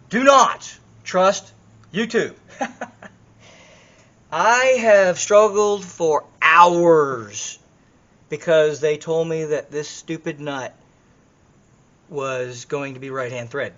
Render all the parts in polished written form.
Do not trust YouTube. I have struggled for hours because they told me that this stupid nut was going to be right-hand thread.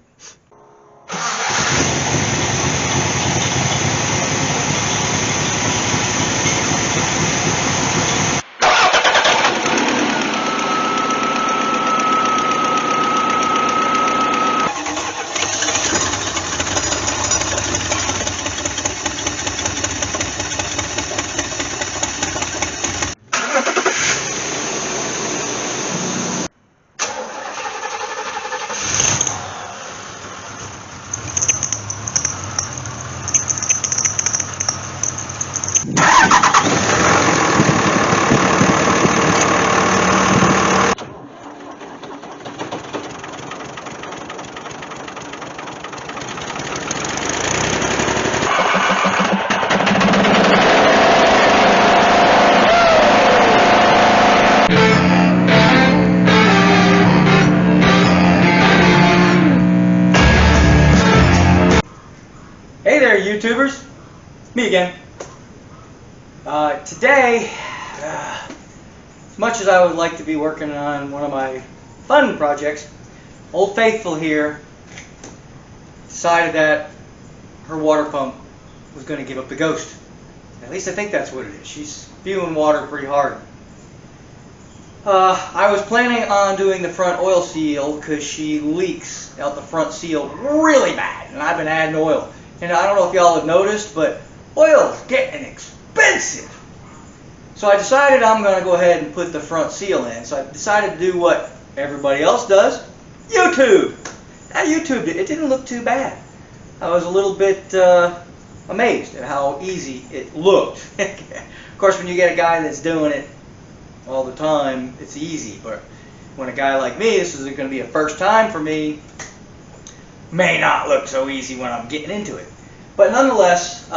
Hey there, YouTubers. It's me again. Today, as much as I would like to be working on one of my fun projects, Old Faithful here decided that her water pump was going to give up the ghost. At least I think that's what it is. She's spewing water pretty hard. I was planning on doing the front oil seal because she leaks out the front seal really bad, and I've been adding oil. And I don't know if y'all have noticed, but oil's getting expensive. So I decided I'm going to go ahead and put the front seal in. So I decided to do what everybody else does, YouTube. I YouTubed it. It didn't look too bad. I was a little bit amazed at how easy it looked. Of course, when you get a guy that's doing it all the time, it's easy. But when a guy like me, this is going to be a first time for me, may not look so easy when I'm getting into it. But nonetheless,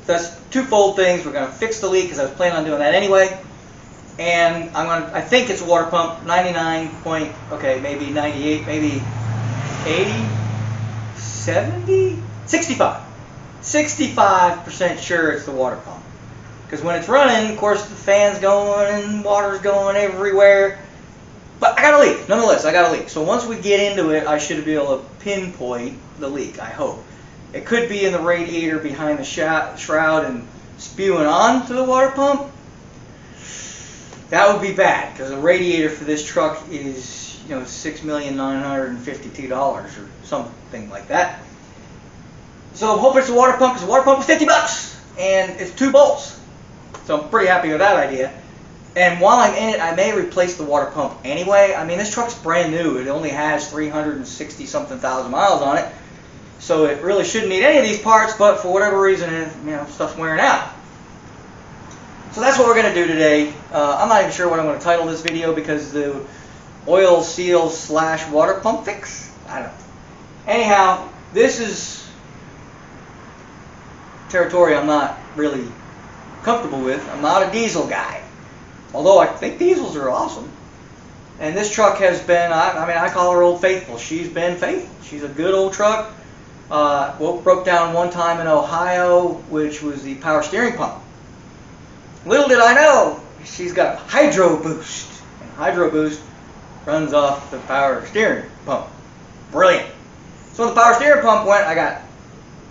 that's twofold things. We're going to fix the leak because I was planning on doing that anyway. And I think it's a water pump, 99 point, okay, maybe 98, maybe 80, 70, 65. 65% sure it's the water pump. Because when it's running, of course, the fan's going and water's going everywhere. But I got a leak. Nonetheless, I got a leak. So once we get into it, I should be able to pinpoint the leak, I hope. It could be in the radiator behind the shroud and spewing onto the water pump. That would be bad, because the radiator for this truck is, $6,952,000 or something like that. So I'm hoping it's a water pump, because the water pump is $50, and it's 2 bolts. So I'm pretty happy with that idea. And while I'm in it, I may replace the water pump anyway. I mean, this truck's brand new. It only has 360-something thousand miles on it. So it really shouldn't need any of these parts, but for whatever reason, stuff's wearing out. So that's what we're going to do today. I'm not even sure what I'm going to title this video because the oil seal / water pump fix? I don't know. Anyhow, this is territory I'm not really comfortable with. I'm not a diesel guy. Although I think diesels are awesome. And this truck has been, I call her Old Faithful. She's been faithful. She's a good old truck. Broke down one time in Ohio, which was the power steering pump. Little did I know, she's got hydro boost. And hydro boost runs off the power steering pump. Brilliant. So when the power steering pump went, I got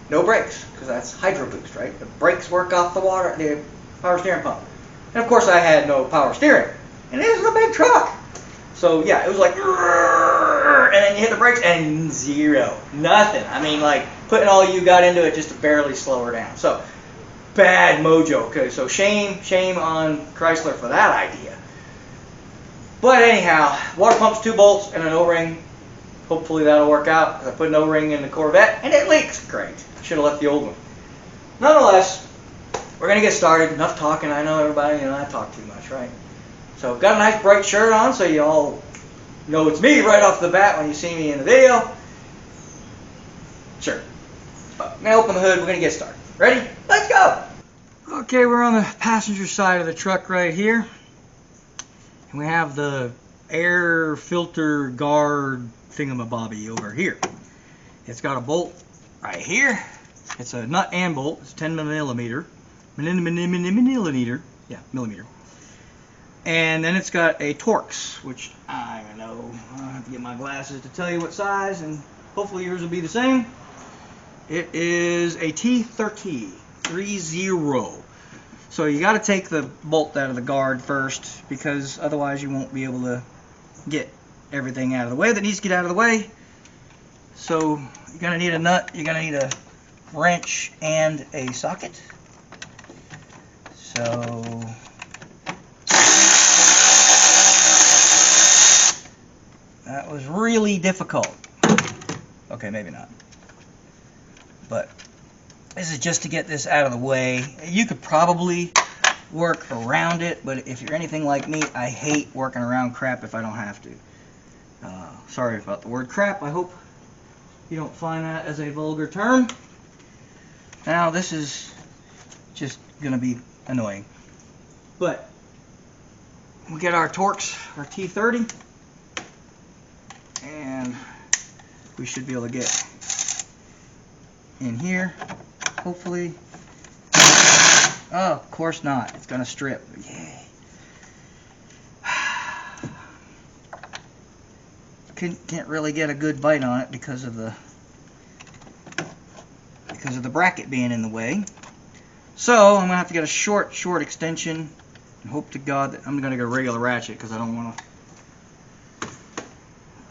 no brakes, because that's hydro boost, right? The brakes work off the power steering pump. And of course I had no power steering. And this is a big truck. So yeah, it was like, and then you hit the brakes and zero. Nothing. I mean, like putting all you got into it just to barely slow her down. So bad mojo. Okay, so shame on Chrysler for that idea. But anyhow, water pump's 2 bolts and an O-ring. Hopefully that'll work out. I put an O-ring in the Corvette and it leaks. Great. I should have left the old one. Nonetheless, we're going to get started. Enough talking. I know everybody, I talk too much, right? So got a nice bright shirt on so you all know it's me right off the bat when you see me in the video. Sure. But I'm going to open the hood. We're going to get started. Ready? Let's go! Okay, we're on the passenger side of the truck right here. And we have the air filter guard thingamabobby over here. It's got a bolt right here. It's a nut and bolt. It's 10 millimeter. Yeah, millimeter. And then it's got a Torx, which I don't know. I'll have to get my glasses to tell you what size, and hopefully yours will be the same. It is a T30. So you got to take the bolt out of the guard first, because otherwise you won't be able to get everything out of the way that needs to get out of the way. So you're going to need a nut, you're going to need a wrench, and a socket. So that was really difficult. Okay, maybe not. But this is just to get this out of the way. You could probably work around it, but if you're anything like me, I hate working around crap if I don't have to. Sorry about the word crap. I hope you don't find that as a vulgar term. Now this is just going to be annoying. But we get our Torx, our T30, and we should be able to get in here, hopefully. Oh, of course not. It's going to strip. Yay. Can't really get a good bite on it because of the bracket being in the way. So I'm gonna have to get a short extension and hope to God that I'm gonna get a regular ratchet, because I don't want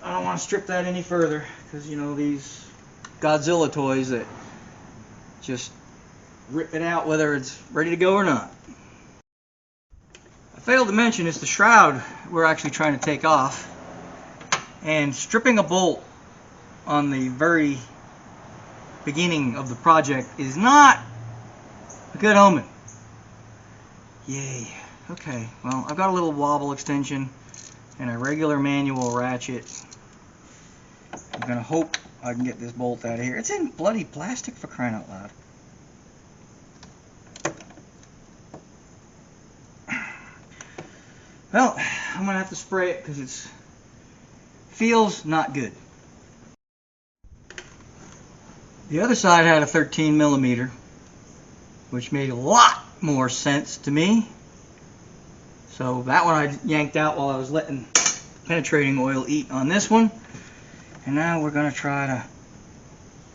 to strip that any further, because you know these Godzilla toys that just rip it out whether it's ready to go or not. I failed to mention it's the shroud we're actually trying to take off. And stripping a bolt on the very beginning of the project is not a good omen. Yay. Okay, well, I've got a little wobble extension and a regular manual ratchet. I'm going to hope I can get this bolt out of here. It's in bloody plastic, for crying out loud. Well, I'm going to have to spray it because it's feels not good. The other side had a 13 millimeter, which made a lot more sense to me. So that one I yanked out while I was letting penetrating oil eat on this one. And now we're going to try to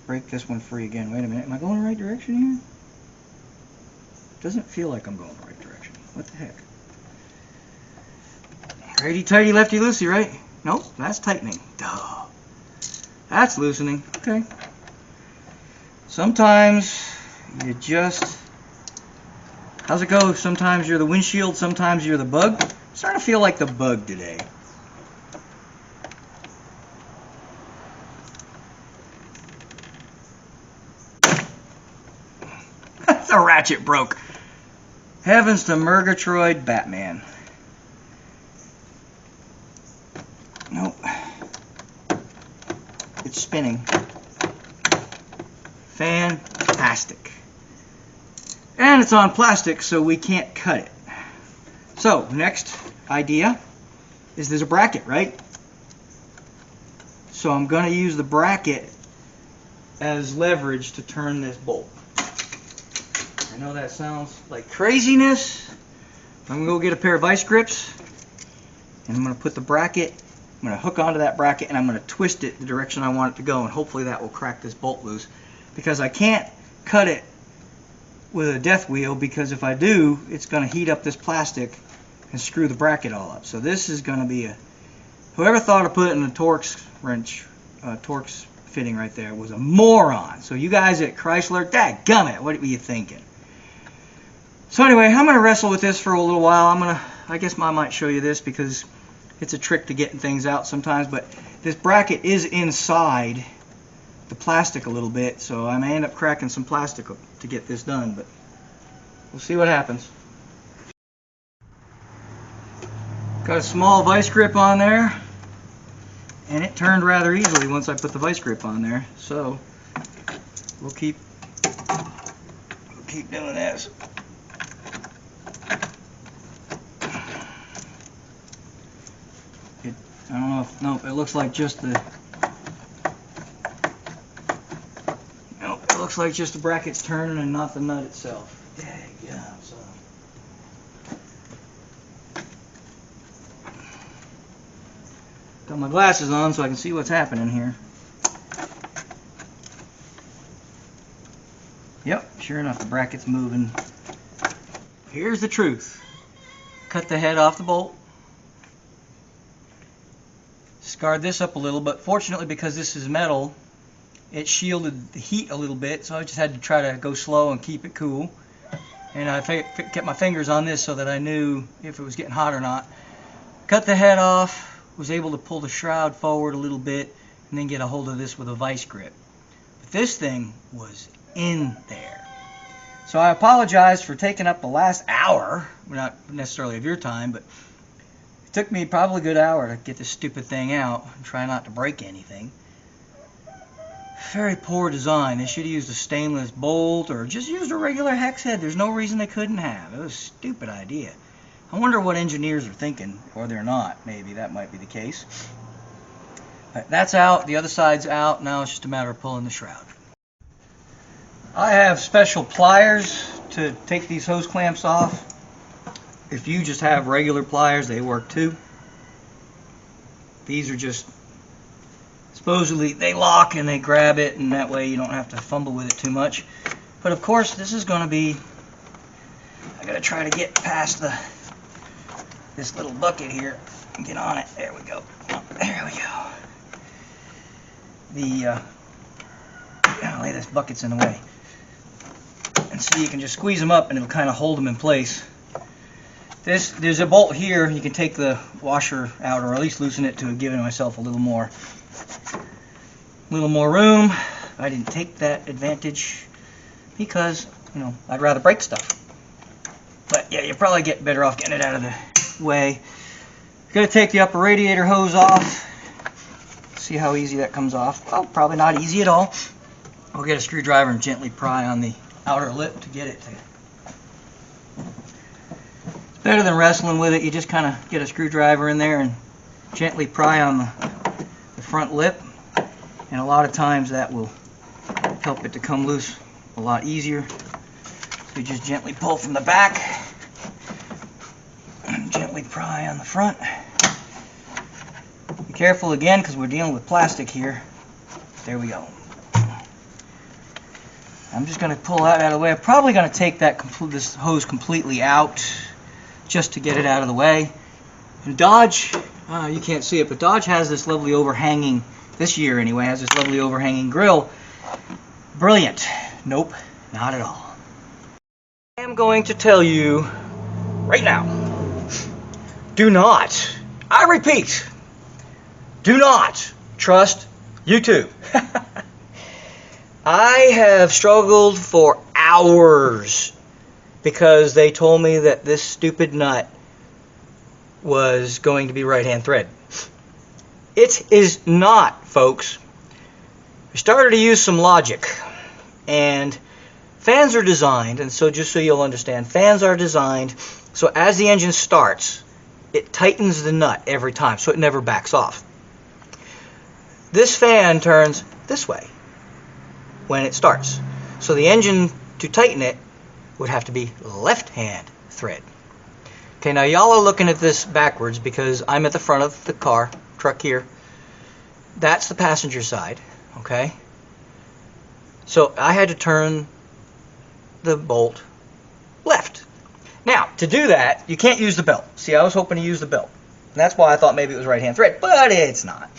break this one free again. Wait a minute, am I going the right direction here? Doesn't feel like I'm going the right direction. What the heck? Righty tighty, lefty loosey, right? Nope, that's tightening. Duh. That's loosening. Okay. Sometimes you just... How's it go? Sometimes you're the windshield, sometimes you're the bug. I'm starting to feel like the bug today. The ratchet broke. Heavens to Murgatroyd Batman. Nope. It's spinning. Fantastic. And it's on plastic, so we can't cut it. So, next idea is there's a bracket, right? So I'm going to use the bracket as leverage to turn this bolt. I know that sounds like craziness. I'm going to go get a pair of vice grips, and I'm going to put the bracket, I'm going to hook onto that bracket, and I'm going to twist it the direction I want it to go, and hopefully that will crack this bolt loose. Because I can't cut it with a death wheel, because if I do, it's going to heat up this plastic and screw the bracket all up. So this is going to be a... Whoever thought of putting a Torx wrench, Torx fitting right there was a moron. So you guys at Chrysler, dadgummit, what were you thinking? So anyway, I'm going to wrestle with this for a little while. I guess I might show you this because it's a trick to getting things out sometimes, but this bracket is inside the plastic a little bit, so I may end up cracking some plastic to get this done, but we'll see what happens. Got a small vice grip on there, and it turned rather easily once I put the vice grip on there, so we'll keep doing this. I don't know if, nope, it looks like just the looks like just the bracket's turning and not the nut itself. Yeah, so. Got my glasses on so I can see what's happening here. Yep, sure enough, the bracket's moving. Here's the truth. Cut the head off the bolt. Scarred this up a little, but fortunately because this is metal, it shielded the heat a little bit, so I just had to try to go slow and keep it cool. And I kept my fingers on this so that I knew if it was getting hot or not. Cut the head off, was able to pull the shroud forward a little bit, and then get a hold of this with a vice grip. But this thing was in there. So I apologize for taking up the last hour, not necessarily of your time, but it took me probably a good hour to get this stupid thing out and try not to break anything. Very poor design. They should have used a stainless bolt or just used a regular hex head. There's no reason they couldn't have. It was a stupid idea. I wonder what engineers are thinking, or they're not. Maybe that might be the case. But that's out. The other side's out. Now it's just a matter of pulling the shroud. I have special pliers to take these hose clamps off. If you just have regular pliers, they work too. These are just, supposedly they lock and they grab it, and that way you don't have to fumble with it too much. But of course this is going to be, I gotta try to get past this little bucket here and get on it. There we go. There we go. Golly, this bucket's in the way. And so you can just squeeze them up and it'll kind of hold them in place. There's a bolt here. You can take the washer out, or at least loosen it to give myself a little more room. I didn't take that advantage because, you know, I'd rather break stuff. But yeah, you probably get better off getting it out of the way. Gonna take the upper radiator hose off. See how easy that comes off. Well, probably not easy at all. I'll get a screwdriver and gently pry on the outer lip to get it to. It's better than wrestling with it. You just kind of get a screwdriver in there and gently pry on the front lip, and a lot of times that will help it to come loose a lot easier. So you just gently pull from the back and gently pry on the front. Be careful again because we're dealing with plastic here. There we go. I'm just going to pull that out of the way. I'm probably going to take this hose completely out just to get it out of the way. And Dodge, you can't see it, but Dodge has this lovely overhanging, this year anyway, has this lovely overhanging grill. Brilliant. Nope, not at all. I am going to tell you right now, do not, I repeat, do not trust YouTube. I have struggled for hours because they told me that this stupid nut was going to be right-hand thread. It is not, folks. I started to use some logic, and fans are designed, and so just so you'll understand, fans are designed so as the engine starts, it tightens the nut every time so it never backs off. This fan turns this way when it starts. So the engine, to tighten it, would have to be left-hand thread. Okay, now y'all are looking at this backwards because I'm at the front of the truck here. That's the passenger side, okay? So I had to turn the bolt left. Now, to do that, you can't use the belt. See, I was hoping to use the belt. And that's why I thought maybe it was right-hand thread, but it's not.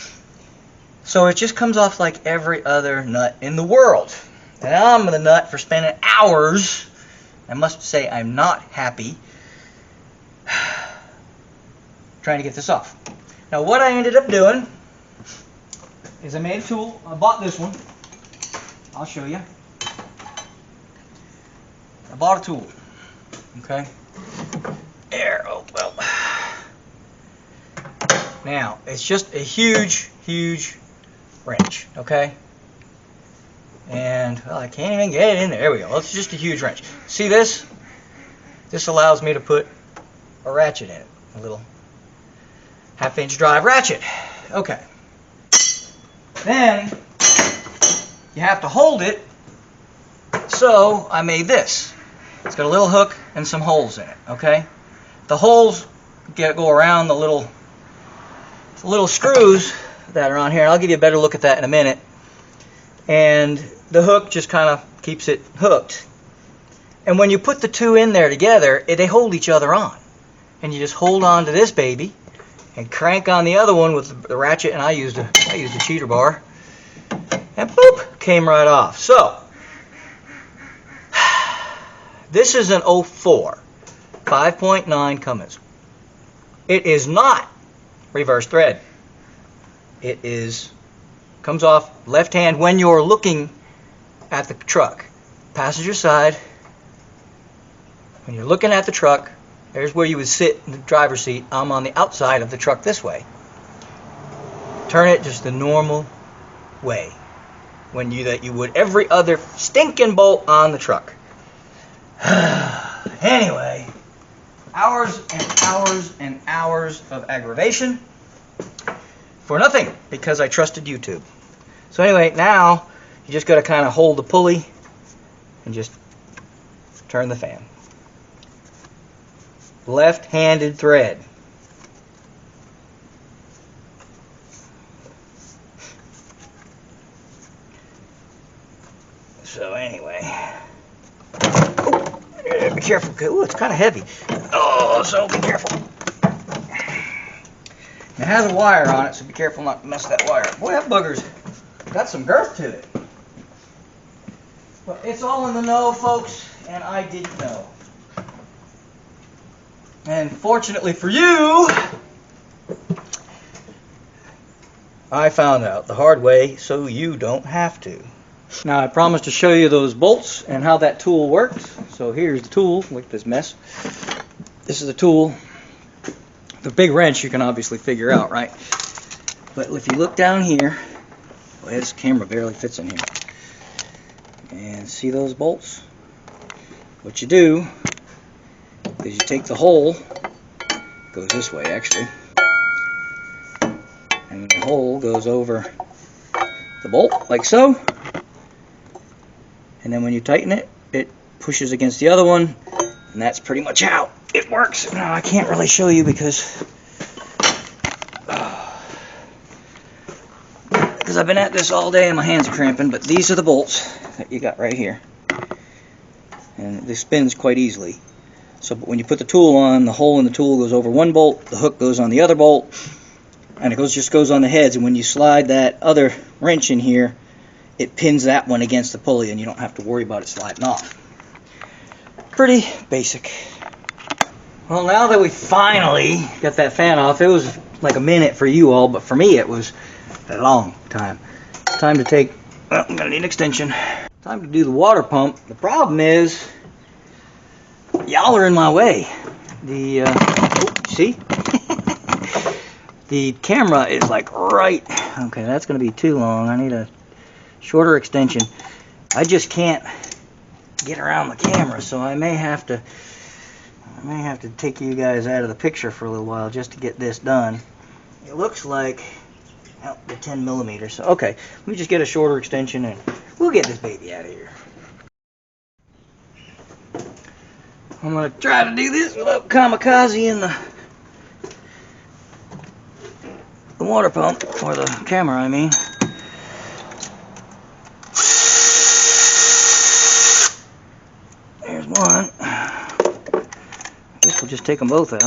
So it just comes off like every other nut in the world. And I'm the nut for spending hours. I must say I'm not happy trying to get this off. Now what I ended up doing is I made a tool. I bought this one. I'll show you. I bought a tool. Okay. There. Oh well. Now it's just a huge wrench, okay? And well, I can't even get it in there. There we go. It's just a huge wrench. See this? This allows me to put a ratchet in it. A little 1/2-inch drive ratchet. Okay. Then you have to hold it So I made this. It's got a little hook and some holes in it, okay? The holes go around the little screws that are on here. I'll give you a better look at that in a minute. And the hook just kind of keeps it hooked. And when you put the two in there together, they hold each other on. And you just hold on to this baby and crank on the other one with the ratchet, and I used a cheater bar. And boop, came right off. So, this is an 04 5.9 Cummins. It is not reverse thread. It comes off left hand when you're looking at the truck. Passenger side. When you're looking at the truck, there's where you would sit in the driver's seat. I'm on the outside of the truck this way. Turn it just the normal way that you would every other stinking bolt on the truck. Anyway, hours and hours and hours of aggravation for nothing because I trusted YouTube. So anyway, now you just got to kind of hold the pulley and just turn the fan. Left-handed thread. So anyway, be careful. Ooh, it's kind of heavy. Oh, so be careful. It has a wire on it, so be careful not to mess that wire up. Boy, that bugger's got some girth to it. But it's all in the know, folks, and I didn't know. And fortunately for you, I found out the hard way, so you don't have to. Now, I promised to show you those bolts and how that tool works. So here's the tool. Look at this mess. This is the tool. The big wrench you can obviously figure out, right? But if you look down here, well, this camera barely fits in here. And see those bolts? What you do is you take the hole, goes this way actually, and the hole goes over the bolt like so, and then when you tighten it, it pushes against the other one, and that's pretty much how it works. Now I can't really show you because I've been at this all day and my hands are cramping, but these are the bolts that you got right here, and this spins quite easily. So when you put the tool on, the hole in the tool goes over one bolt, the hook goes on the other bolt, and it just goes on the heads. And when you slide that other wrench in here, it pins that one against the pulley, and you don't have to worry about it sliding off. Pretty basic. Well, now that we finally got that fan off, it was like a minute for you all, but for me it was a long time. It's time to take, well, I'm going to need an extension. Time to do the water pump. The problem is, y'all are in my way. See? The camera is like right. Okay, that's going to be too long. I need a shorter extension. I just can't get around the camera, so I may have to take you guys out of the picture for a little while just to get this done. It looks like the 10 millimeters. So okay, let me just get a shorter extension and we'll get this baby out of here. I'm going to try to do this without kamikaze in the water pump, or the camera, I mean. There's one. I guess we'll just take them both out.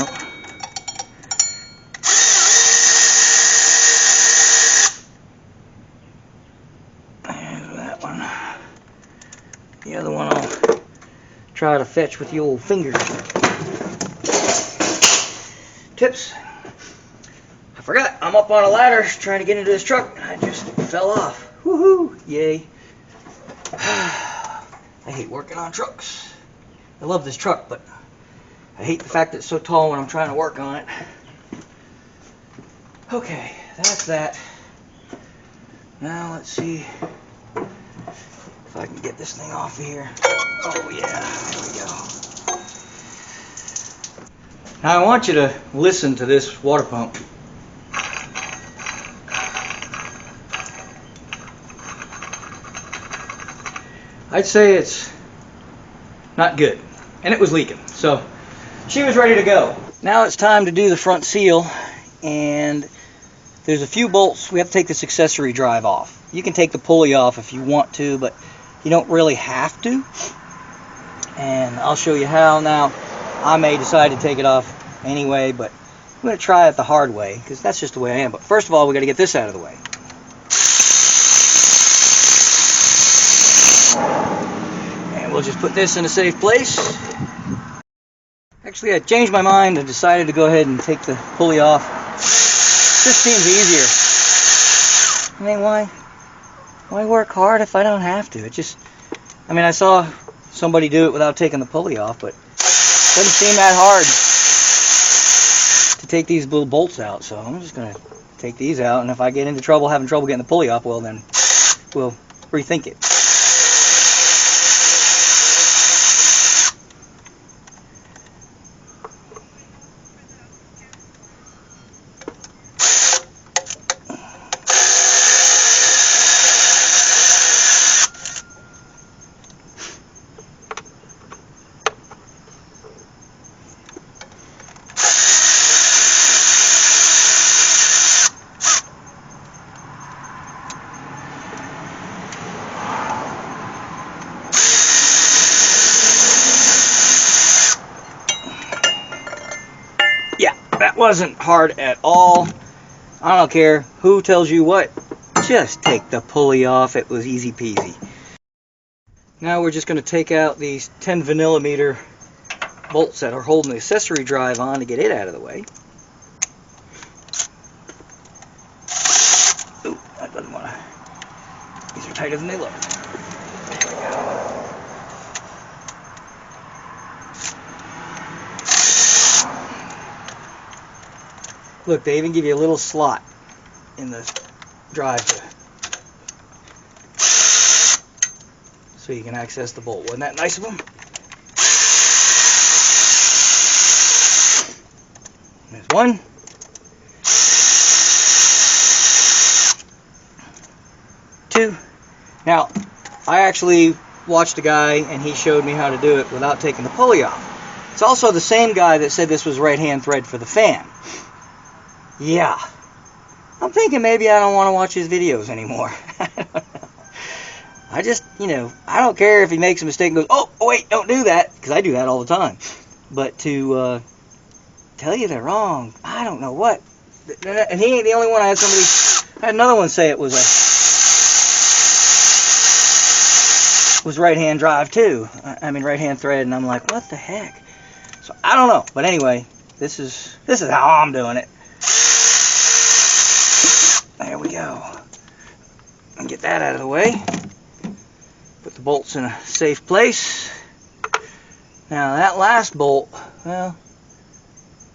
There's that one. The other one I'll try to fetch with the old fingers. Tips. I forgot, I'm up on a ladder trying to get into this truck and I just fell off. Woohoo! Yay. I hate working on trucks. I love this truck, but I hate the fact that it's so tall when I'm trying to work on it. Okay, that's that. Now let's see if I can get this thing off of here. Oh yeah, there we go. Now I want you to listen to this water pump. I'd say it's not good. And it was leaking. So she was ready to go. Now it's time to do the front seal, and there's a few bolts. We have to take this accessory drive off. You can take the pulley off if you want to, but you don't really have to. And I'll show you how. Now, I may decide to take it off anyway, but I'm going to try it the hard way, because that's just the way I am. But first of all, we got to get this out of the way. And we'll just put this in a safe place. Actually, I changed my mind and decided to go ahead and take the pulley off. This seems easier. I mean, why work hard if I don't have to? It just, I mean, I saw somebody do it without taking the pulley off, but it doesn't seem that hard to take these little bolts out. So I'm just going to take these out, and if I get into trouble, having trouble getting the pulley off, well, then we'll rethink it. That wasn't hard at all. I don't care who tells you what. Just take the pulley off. It was easy peasy. Now we're just going to take out these 10mm bolts that are holding the accessory drive on to get it out of the way. Ooh, that doesn't want to. These are tighter than they look. There we go. Look, they even give you a little slot in the drive so you can access the bolt. Wasn't that nice of them? There's one. Two. Now, I actually watched a guy and he showed me how to do it without taking the pulley off. It's also the same guy that said this was right-hand thread for the fan. Yeah, I'm thinking maybe I don't want to watch his videos anymore. I don't know. I just, I don't care if he makes a mistake and goes, oh, wait, don't do that, because I do that all the time. But to tell you they're wrong, I don't know what. And he ain't the only one. I had another one say it was right-hand drive too. I mean right-hand thread, and I'm like, what the heck? So I don't know. But anyway, this is how I'm doing it. There we go. And get that out of the way. Put the bolts in a safe place. Now that last bolt, well,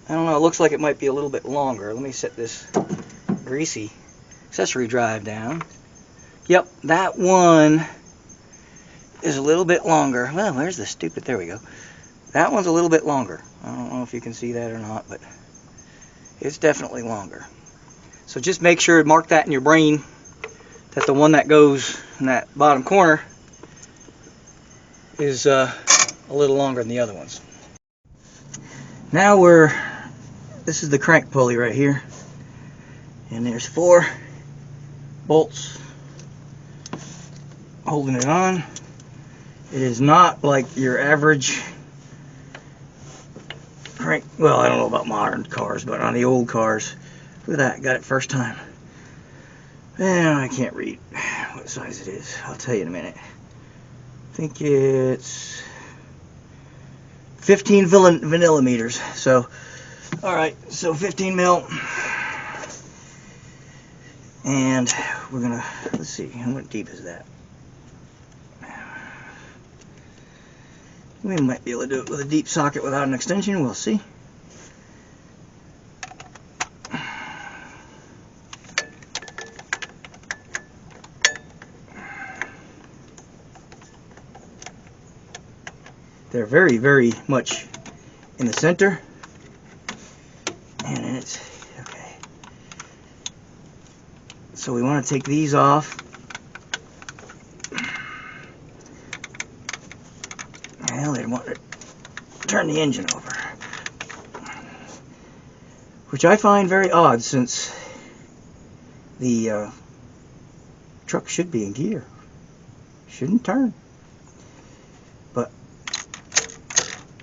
I don't know, it looks like it might be a little bit longer. Let me set this greasy accessory drive down. Yep, that one is a little bit longer. Well, where's the stupid, there we go. That one's a little bit longer. I don't know if you can see that or not, but it's definitely longer. So just make sure, mark that in your brain, that the one that goes in that bottom corner is a little longer than the other ones. Now this is the crank pulley right here. And there's 4 bolts holding it on. It is not like your average crank, well, I don't know about modern cars, but on the old cars, look at that, got it first time. And I can't read what size it is. I'll tell you in a minute. I think it's 15 millimeters. So, alright, so 15 mil. And we're gonna, let's see, how deep is that? We might be able to do it with a deep socket without an extension, we'll see. They're very, very much in the center. And it's, okay. So we want to take these off. Well, they want to turn the engine over. Which I find very odd, since the truck should be in gear. Shouldn't turn. But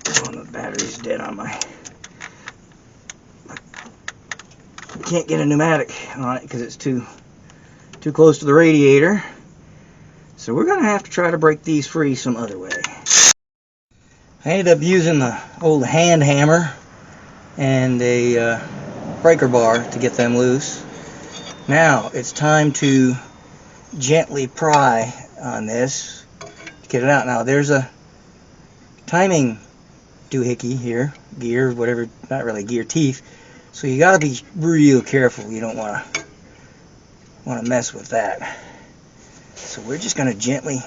the battery's dead on my... Can't get a pneumatic on it because it's too close to the radiator. So we're going to have to try to break these free some other way. I ended up using the old hand hammer and a breaker bar to get them loose. Now it's time to gently pry on this to get it out. Now there's a timing doohickey here, gear, whatever, not really gear, teeth. So you got to be real careful. You don't want to mess with that. So we're just going to gently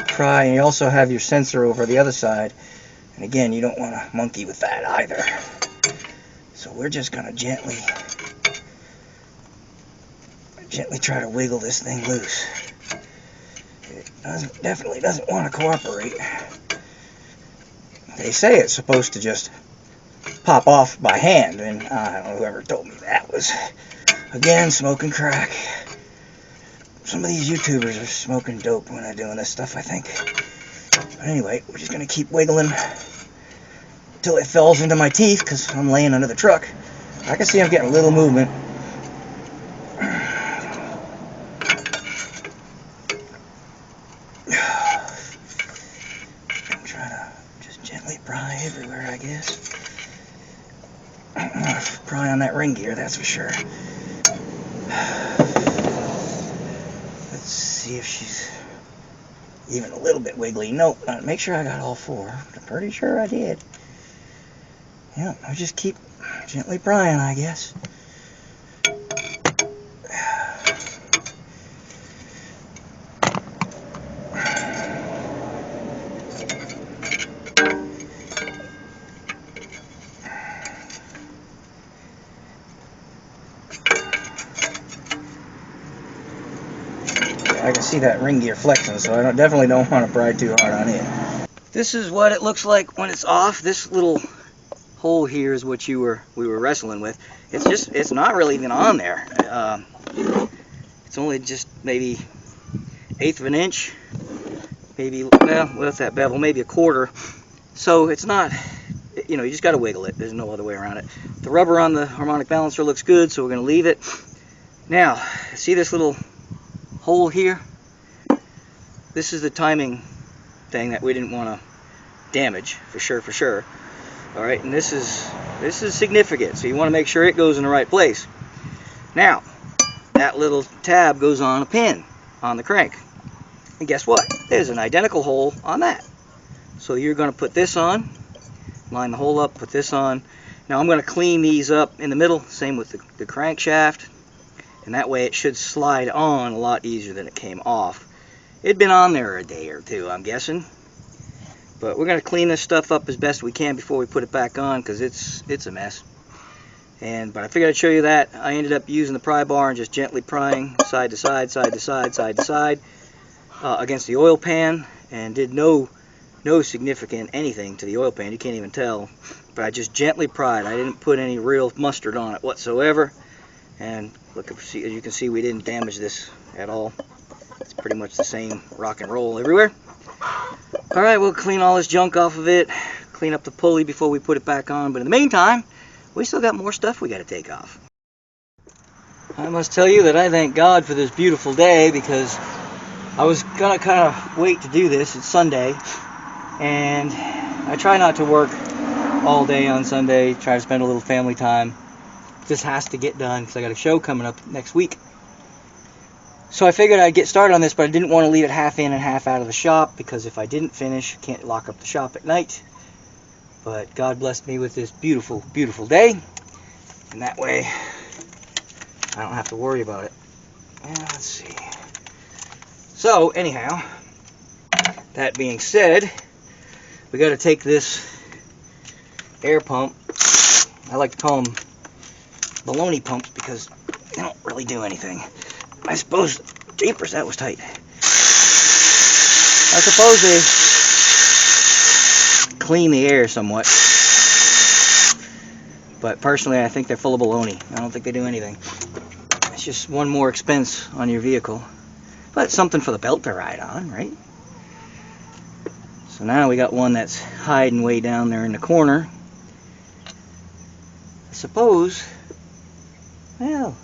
pry, and you also have your sensor over the other side. And again, you don't want to monkey with that either. So we're just going to gently try to wiggle this thing loose. It definitely doesn't want to cooperate. They say it's supposed to just pop off by hand, and I don't know, whoever told me that was, again, smoking crack. Some of these YouTubers are smoking dope when they're doing this stuff, I think. But anyway, we're just going to keep wiggling until it falls into my teeth, because I'm laying under the truck. I can see I'm getting a little movement. I'm trying to just gently pry everywhere, I guess. I don't want to pry on that ring gear, that's for sure. Let's see if she's even a little bit wiggly. Nope, make sure I got all four. I'm pretty sure I did. Yeah, I just keep gently prying, I guess. I can see that ring gear flexing, so I definitely don't want to pry too hard on it. This is what it looks like when it's off. This little hole here is what we were wrestling with. It's not really even on there. It's only just maybe 1/8 of an inch, maybe, well, what's that bevel? Maybe a quarter. So it's not, you know, you just got to wiggle it. There's no other way around it. The rubber on the harmonic balancer looks good, so we're going to leave it. Now, see this little hole here? This is the timing thing that we didn't want to damage, for sure. All right, and this is significant, so you want to make sure it goes in the right place. Now, that little tab goes on a pin on the crank, and guess what? There's an identical hole on that. So you're going to put this on, line the hole up, put this on. Now I'm going to clean these up in the middle, same with the crankshaft, and that way it should slide on a lot easier than it came off. It'd been on there a day or two, I'm guessing. But we're going to clean this stuff up as best we can before we put it back on, because it's a mess. But I figured I'd show you that. I ended up using the pry bar and just gently prying side to side, side to side, side to side against the oil pan, and did no significant anything to the oil pan. You can't even tell. But I just gently pried. I didn't put any real mustard on it whatsoever. And look, as you can see, we didn't damage this at all. It's pretty much the same rock and roll everywhere. Alright, we'll clean all this junk off of it, clean up the pulley before we put it back on, but in the meantime, we still got more stuff we got to take off. I must tell you that I thank God for this beautiful day, because I was going to kind of wait to do this. It's Sunday, and I try not to work all day on Sunday, try to spend a little family time. This has to get done because I got a show coming up next week. So I figured I'd get started on this, but I didn't want to leave it half in and half out of the shop, because if I didn't finish, I can't lock up the shop at night. But God blessed me with this beautiful, beautiful day, and that way I don't have to worry about it. And let's see. So anyhow, that being said, we got to take this air pump. I like to call them baloney pumps because they don't really do anything. I suppose, jeepers, that was tight. I suppose clean the air somewhat. But personally, I think they're full of baloney. I don't think they do anything. It's just one more expense on your vehicle. But something for the belt to ride on, right? So now we got one that's hiding way down there in the corner. I suppose, well,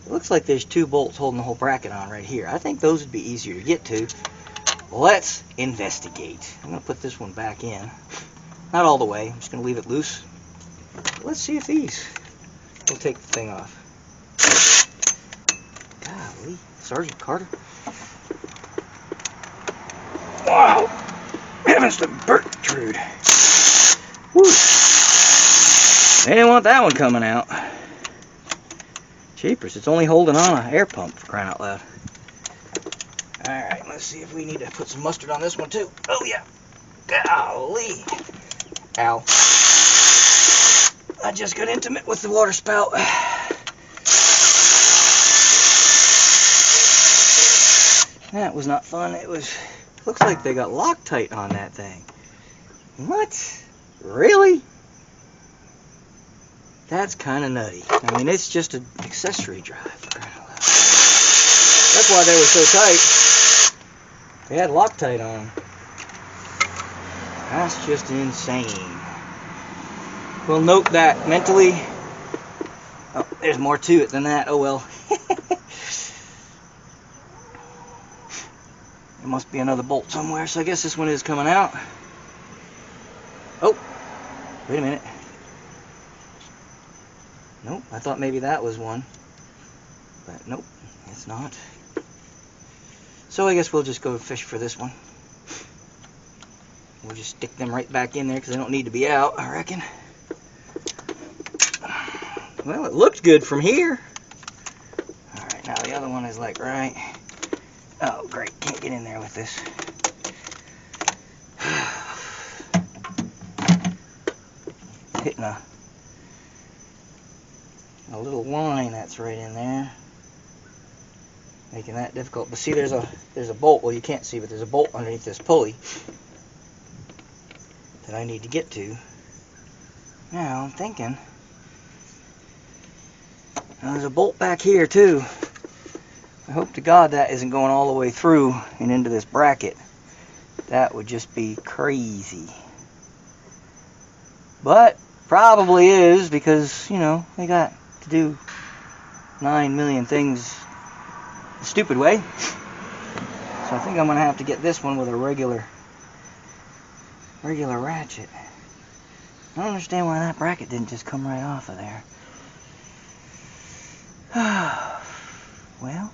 it looks like there's 2 bolts holding the whole bracket on right here. I think those would be easier to get to. Let's investigate. I'm going to put this one back in. Not all the way. I'm just going to leave it loose. Let's see if these will take the thing off. Golly, Sergeant Carter. Wow! Heavens to Bertrude. Woo! They didn't want that one coming out. Jeepers, it's only holding on an air pump, for crying out loud. Alright, let's see if we need to put some mustard on this one too. Oh yeah! Golly! Ow. I just got intimate with the water spout. That was not fun. It was... Looks like they got Loctite on that thing. What? Really? That's kind of nutty. I mean, it's just an accessory drive. That's why they were so tight. They had Loctite on. That's just insane. We'll note that mentally. Oh, there's more to it than that. Oh well. There must be another bolt somewhere, so I guess this one is coming out. Oh, wait a minute. Nope, I thought maybe that was one. But nope, it's not. So I guess we'll just go fish for this one. We'll just stick them right back in there because they don't need to be out, I reckon. Well, it looked good from here. Alright, now the other one is like right. Oh, great. Can't get in there with this. Hitting a little line that's right in there. Making that difficult. But see, there's a bolt. Well, you can't see, but there's a bolt underneath this pulley that I need to get to. Now, I'm thinking... Now, there's a bolt back here, too. I hope to God that isn't going all the way through and into this bracket. That would just be crazy. But probably is because, you know, they got to do 9 million things the stupid way. So I think I'm going to have to get this one with a regular ratchet. I don't understand why that bracket didn't just come right off of there. Well,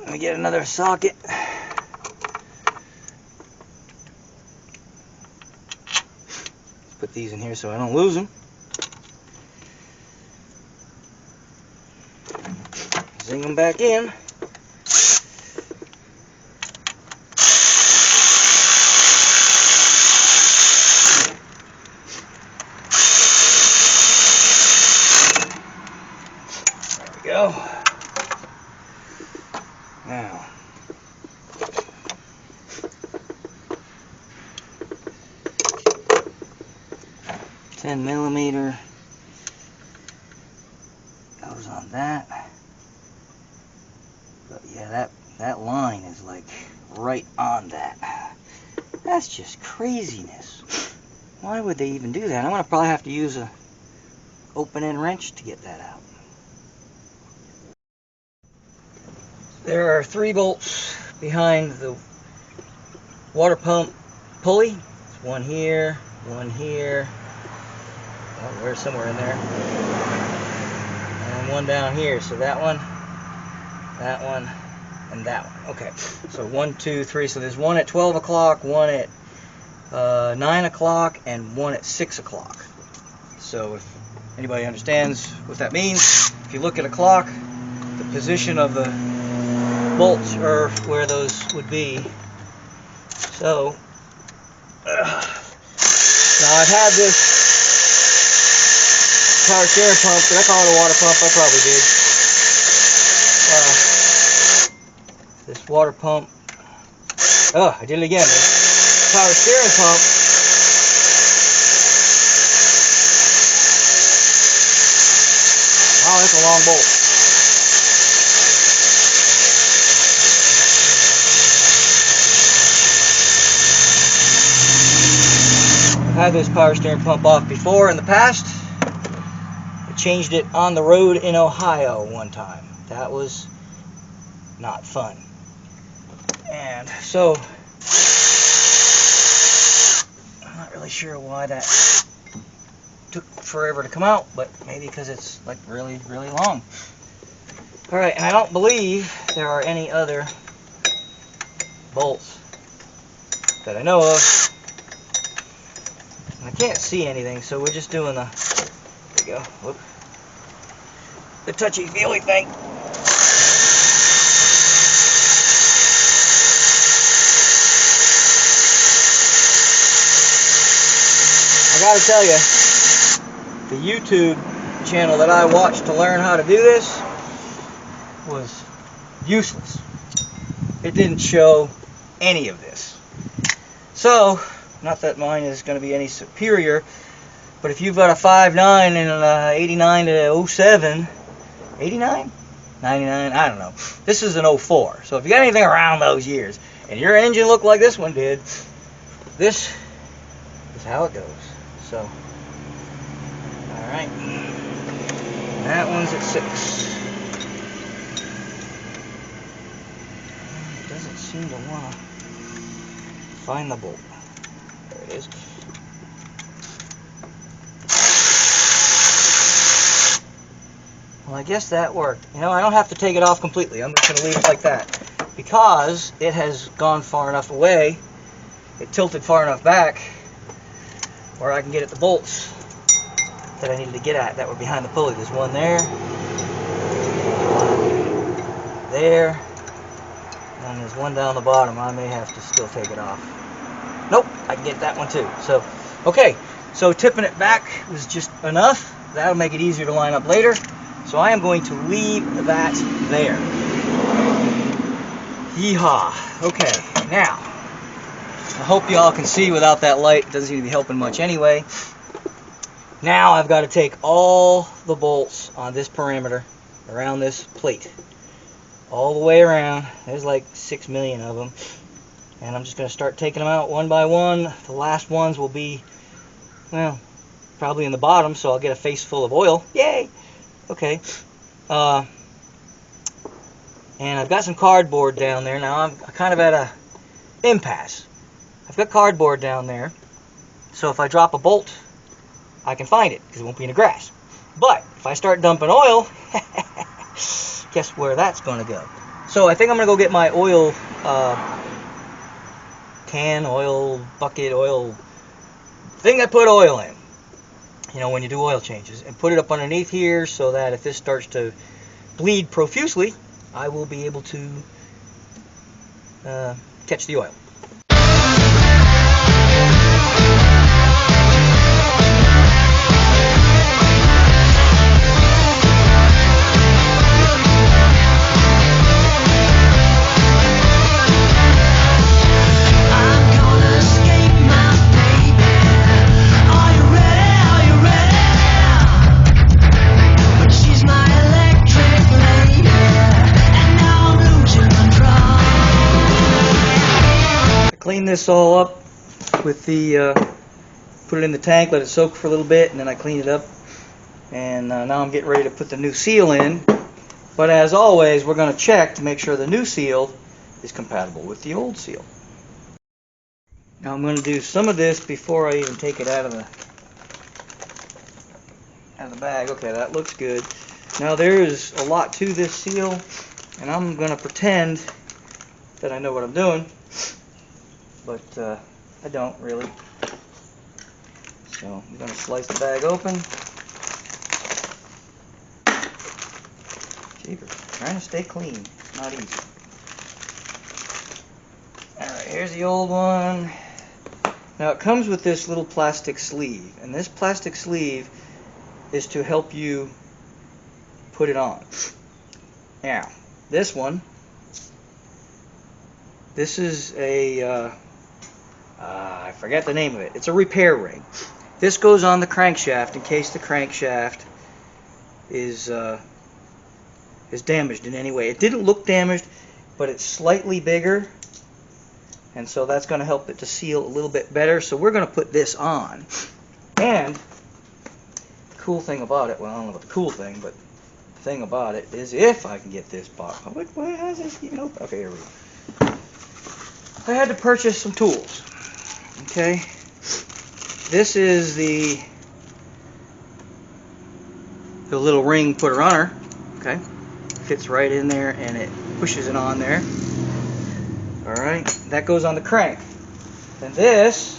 let me get another socket. Put these in here so I don't lose them. Zing them back in. There we go. Now, $10mm goes on that. But yeah, that line is like right on that. That's just craziness. Why would they even do that? I'm gonna probably have to use a open-end wrench to get that out. There are 3 bolts behind the water pump pulley. There's one here, one here. Oh, there's somewhere in there. And one down here. So that one, and that one. Okay. So 1, 2, 3. So there's one at 12 o'clock, one at 9 o'clock, and one at 6 o'clock. So if anybody understands what that means, if you look at a clock, the position of the bolts are where those would be. So now I've had this power steering pump. Did I call it a water pump? I probably did. This water pump. Oh, I did it again. power steering pump. Oh, that's a long bolt. I've had this power steering pump off before in the past. I changed it on the road in Ohio one time. That was not fun. And so, I'm not really sure why that took forever to come out, but maybe because it's like really, really long. Alright, and I don't believe there are any other bolts that I know of. I can't see anything, so we're just doing the, there you go, whoop, the touchy-feely thing. I gotta tell you, the YouTube channel that I watched to learn how to do this was useless. It didn't show any of this. So, not that mine is going to be any superior, but if you've got a 5.9 and an 89 to 07, 89? 99? I don't know. This is an 04. So if you got anything around those years, and your engine looked like this one did, this is how it goes. So, alright. That one's at 6. It doesn't seem to want to find the bolt. There it is. Well, I guess that worked. You know, I don't have to take it off completely. I'm just going to leave it like that. Because it has gone far enough away, it tilted far enough back, where I can get at the bolts that I needed to get at that were behind the pulley. There's one there, one there, and there's one down the bottom. I may have to still take it off. Nope, I can get that one too. So, okay, so tipping it back was just enough. That'll make it easier to line up later. So I am going to leave that there. Yeehaw. Okay, now, I hope y'all can see without that light. It doesn't seem to be helping much anyway. Now I've got to take all the bolts on this parameter around this plate. All the way around. There's like 6 million of them. And I'm just going to start taking them out one by one. The last ones will be, well, probably in the bottom, so I'll get a face full of oil. Yay! Okay. And I've got some cardboard down there. Now I'm kind of at a impasse. I've got cardboard down there, so if I drop a bolt, I can find it, because it won't be in the grass. But if I start dumping oil, guess where that's going to go? So I think I'm going to go get my oil can, oil bucket, oil thing I put oil in, you know, when you do oil changes, and put it up underneath here so that if this starts to bleed profusely, I will be able to catch the oil. Clean this all up with the, put it in the tank, let it soak for a little bit, and then I clean it up. And now I'm getting ready to put the new seal in. But as always, we're going to check to make sure the new seal is compatible with the old seal. Now I'm going to do some of this before I even take it out of the bag. Okay, that looks good. Now there is a lot to this seal, and I'm going to pretend that I know what I'm doing. But I don't really. So I'm going to slice the bag open. Jeepers, trying to stay clean, not easy. Alright, here's the old one. Now it comes with this little plastic sleeve, and this plastic sleeve is to help you put it on. Now, this one, this is a I forget the name of it. It's a repair ring. This goes on the crankshaft in case the crankshaft is damaged in any way. It didn't look damaged, but it's slightly bigger, and so that's going to help it to seal a little bit better. So we're going to put this on. And the cool thing about it, well, I don't know what the cool thing, but the thing about it is if I can get this box. Why has this even open? Okay, here we go. I had to purchase some tools. Okay. This is the little ring putter on her. Okay. Fits right in there and it pushes it on there. Alright. That goes on the crank. Then this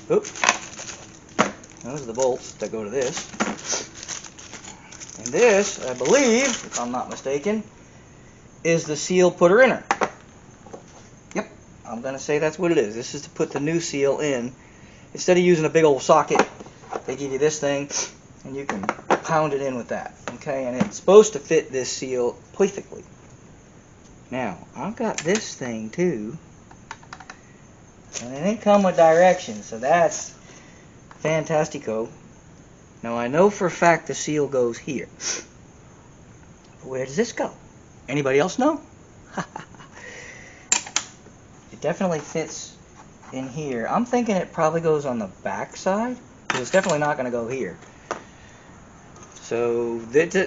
those are the bolts that go to this. And this, I believe, if I'm not mistaken, is the seal putter inner. Yep, I'm going to say that's what it is. This is to put the new seal in. Instead of using a big old socket, they give you this thing, and you can pound it in with that. Okay, and it's supposed to fit this seal perfectly. Now, I've got this thing too, and it ain't come with directions, so that's fantastico. Now, I know for a fact the seal goes here. Where does this go? Anybody else know? It definitely fits in here. I'm thinking it probably goes on the back side. It's definitely not going to go here. So,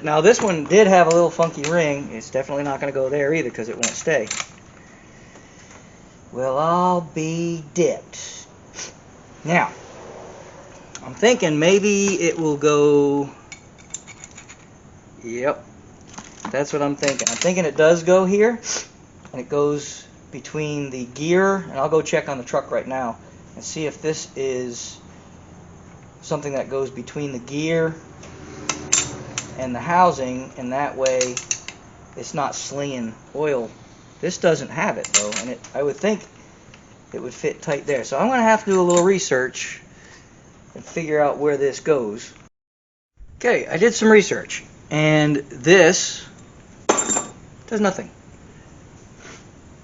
now this one did have a little funky ring. It's definitely not going to go there either because it won't stay. Well, I'll be dipped. Now, I'm thinking maybe it will go... Yep. That's what I'm thinking. I'm thinking it does go here, and it goes between the gear, and I'll go check on the truck right now and see if this is something that goes between the gear and the housing, and that way it's not slinging oil. This doesn't have it though, and I would think it would fit tight there. So I'm going to have to do a little research and figure out where this goes. Okay, I did some research, and this does nothing.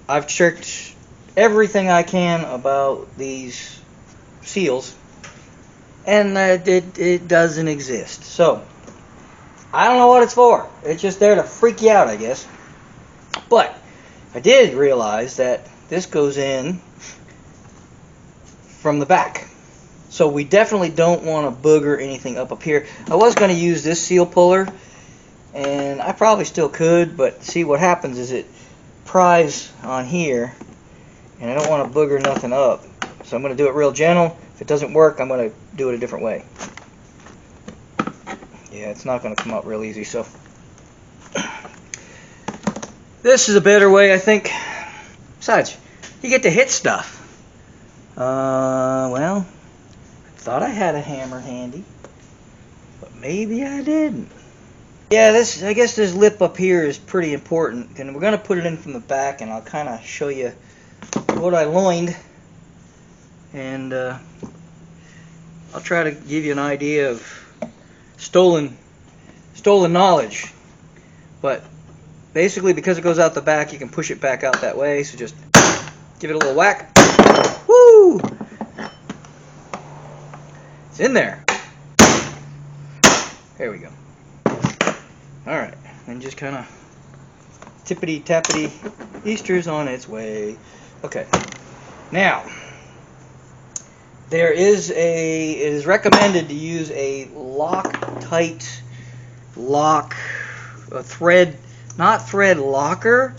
I've checked everything I can about these seals, and it doesn't exist. So, I don't know what it's for. It's just there to freak you out, I guess. But, I did realize that this goes in from the back. So we definitely don't want to booger anything up here. I was going to use this seal puller, and I probably still could, but see what happens is it pries on here, and I don't want to booger nothing up. So I'm going to do it real gentle. If it doesn't work, I'm going to do it a different way. Yeah, it's not going to come out real easy, so this is a better way, I think. Besides, you get to hit stuff. Well, I thought I had a hammer handy, but maybe I didn't. Yeah, I guess this lip up here is pretty important, and we're going to put it in from the back, and I'll kind of show you what I loined, and I'll try to give you an idea of stolen knowledge. But basically, because it goes out the back, you can push it back out that way, so just give it a little whack. Woo! It's in there. There we go. Alright, and just kind of tippity-tappity, Easter's on its way. Okay, now, it is recommended to use a Loctite lock, a thread, not thread locker,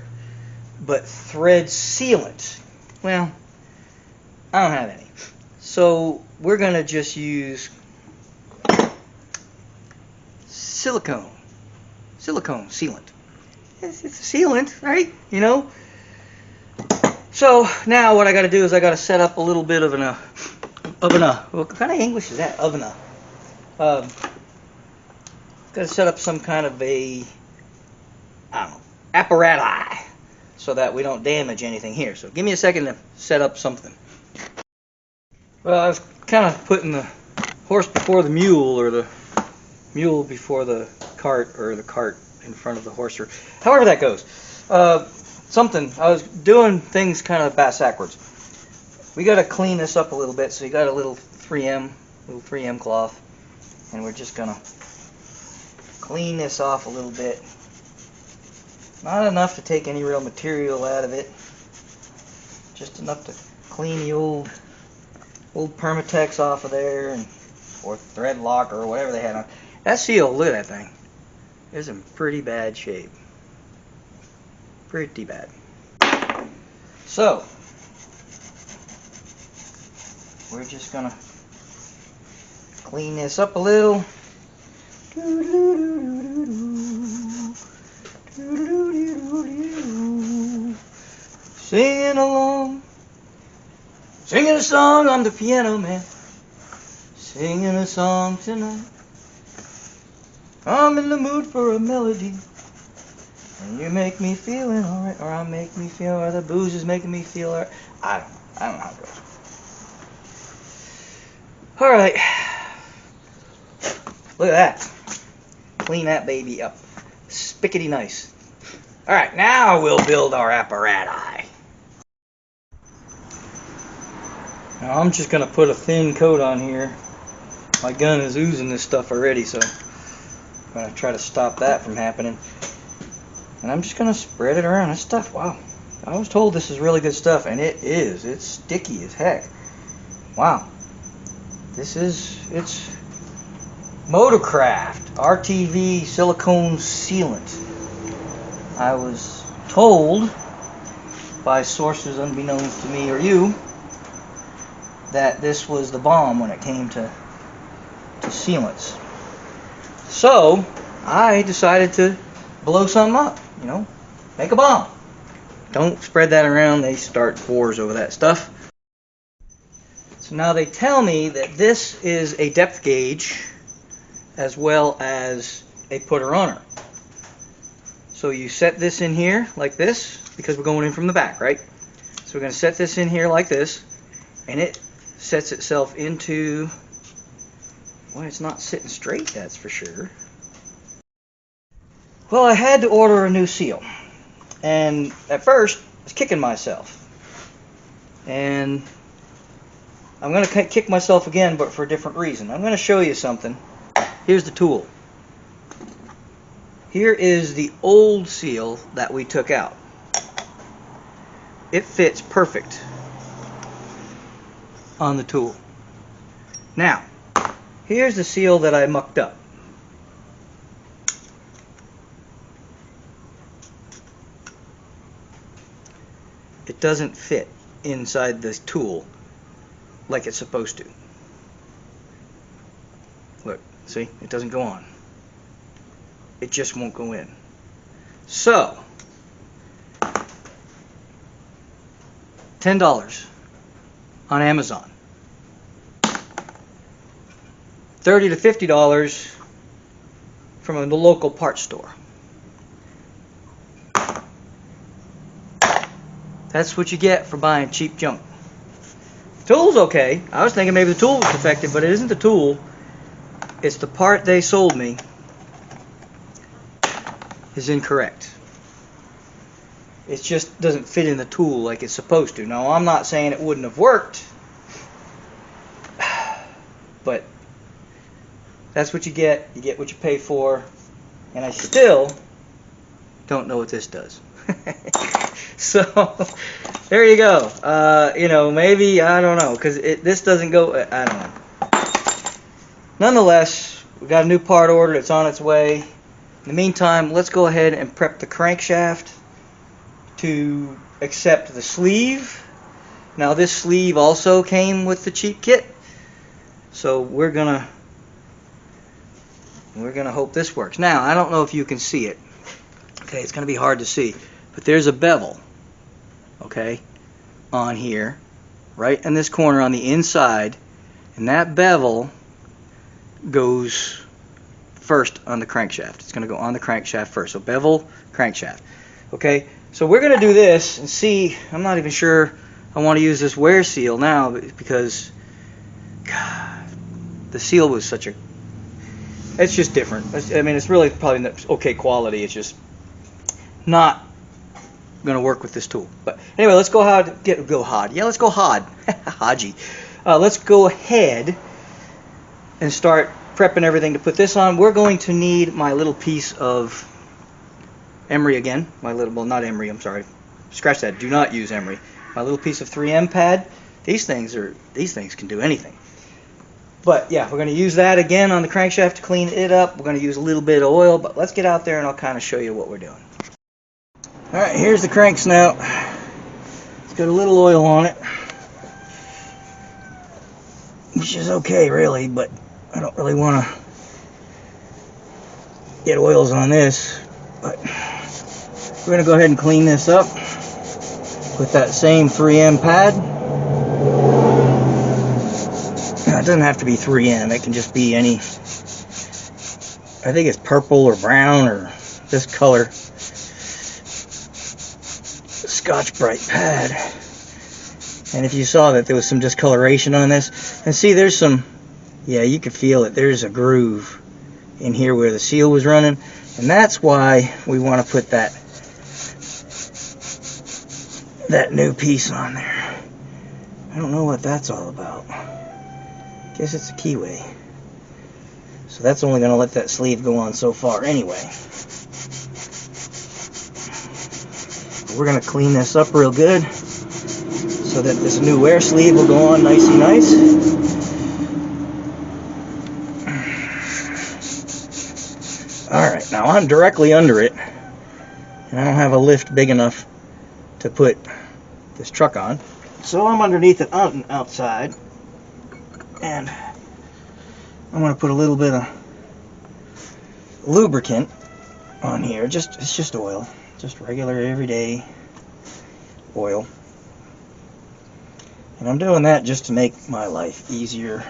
but thread sealant. Well, I don't have any. So, we're going to just use silicone sealant. It's a sealant, right? You know? So, now what I got to do is I got to set up a little bit of what kind of English is that? Got to set up some kind of I don't know, apparatus so that we don't damage anything here. So, give me a second to set up something. Well, I was kind of putting the horse before the mule, or the mule before the cart, or the cart in front of the horse. Or however that goes. Something. I was doing things kind of backwards. We got to clean this up a little bit. So you got a little 3M cloth, and we're just gonna clean this off a little bit. Not enough to take any real material out of it. Just enough to clean the old Permatex off of there, or thread lock or whatever they had on. That seal, look at that thing. It's in pretty bad shape. Pretty bad. So, we're just gonna clean this up a little. Singing along, singing a song on the piano, man. Singing a song tonight. I'm in the mood for a melody, and you make me feeling alright, or I make me feel, or the booze is making me feel alright. I don't know how it goes. Alright. Look at that. Clean that baby up. Spickety nice. Alright, now we'll build our apparatus. Now I'm just going to put a thin coat on here. My gun is oozing this stuff already, so I'm going to try to stop that from happening. And I'm just going to spread it around. This stuff, wow. I was told this is really good stuff, and it is. It's sticky as heck. Wow. It's Motorcraft RTV silicone sealant. I was told by sources unbeknownst to me or you that this was the bomb when it came to sealants. So I decided to blow something up, make a bomb. Don't spread that around, they start wars over that stuff. So now they tell me that this is a depth gauge as well as a putter-oner. So you set this in here like this, because we're going in from the back, right? So we're going to set this in here like this, and it sets itself into, well, it's not sitting straight, that's for sure. Well, I had to order a new seal, and at first I was kicking myself, and I'm going to kick myself again, but for a different reason. I'm going to show you something. Here's the tool. Here is the old seal that we took out. It fits perfect on the tool. Now, here's the seal that I mucked up. It doesn't fit inside this tool like it's supposed to. Look, see? It doesn't go on. It just won't go in. So, $10 on Amazon. $30 to $50 from the local parts store. That's what you get for buying cheap junk. The tool's okay. I was thinking maybe the tool was defective, but it isn't the tool. It's the part they sold me is incorrect. It just doesn't fit in the tool like it's supposed to. Now, I'm not saying it wouldn't have worked, but that's what you get. You get what you pay for. And I still don't know what this does. So, there you go. Maybe, I don't know, because this doesn't go, I don't know. Nonetheless, we got a new part ordered. It's on its way. In the meantime, let's go ahead and prep the crankshaft to accept the sleeve. Now, this sleeve also came with the cheap kit, so we're gonna hope this works. Now, I don't know if you can see it. Okay, it's gonna be hard to see, but there's a bevel, okay, on here, right in this corner on the inside, and that bevel goes first on the crankshaft. It's going to go on the crankshaft first. So bevel, crankshaft. Okay, so we're going to do this and see. I'm not even sure I want to use this wear seal now because, God, the seal was such a It's just different. I mean, it's really probably okay quality. It's just not going to work with this tool. But anyway, let's go hod. Yeah, let's go hod. Haji. Let's go ahead and start prepping everything to put this on. We're going to need my little piece of emery again. Well, not emery, I'm sorry. Scratch that. Do not use emery. My little piece of 3M pad. These things can do anything. But yeah, we're going to use that again on the crankshaft to clean it up. We're going to use a little bit of oil, but let's get out there and I'll kind of show you what we're doing. Alright, here's the crank snout. It's got a little oil on it, which is okay really, but I don't really want to get oils on this. But we're going to go ahead and clean this up with that same 3M pad. It doesn't have to be 3M, it can just be any, I think it's purple or brown or this color Scotch Brite pad. And if you saw that there was some discoloration on this, and see there's some, yeah, you can feel it, there's a groove in here where the seal was running, and that's why we want to put that new piece on there. I don't know what that's all about. Guess it's a keyway. So that's only going to let that sleeve go on so far anyway. We're going to clean this up real good so that this new wear sleeve will go on nicey nice. Alright, now I'm directly under it, and I don't have a lift big enough to put this truck on. So I'm underneath it outside, and I'm going to put a little bit of lubricant on here. It's just oil. Just regular everyday oil. And I'm doing that just to make my life easier.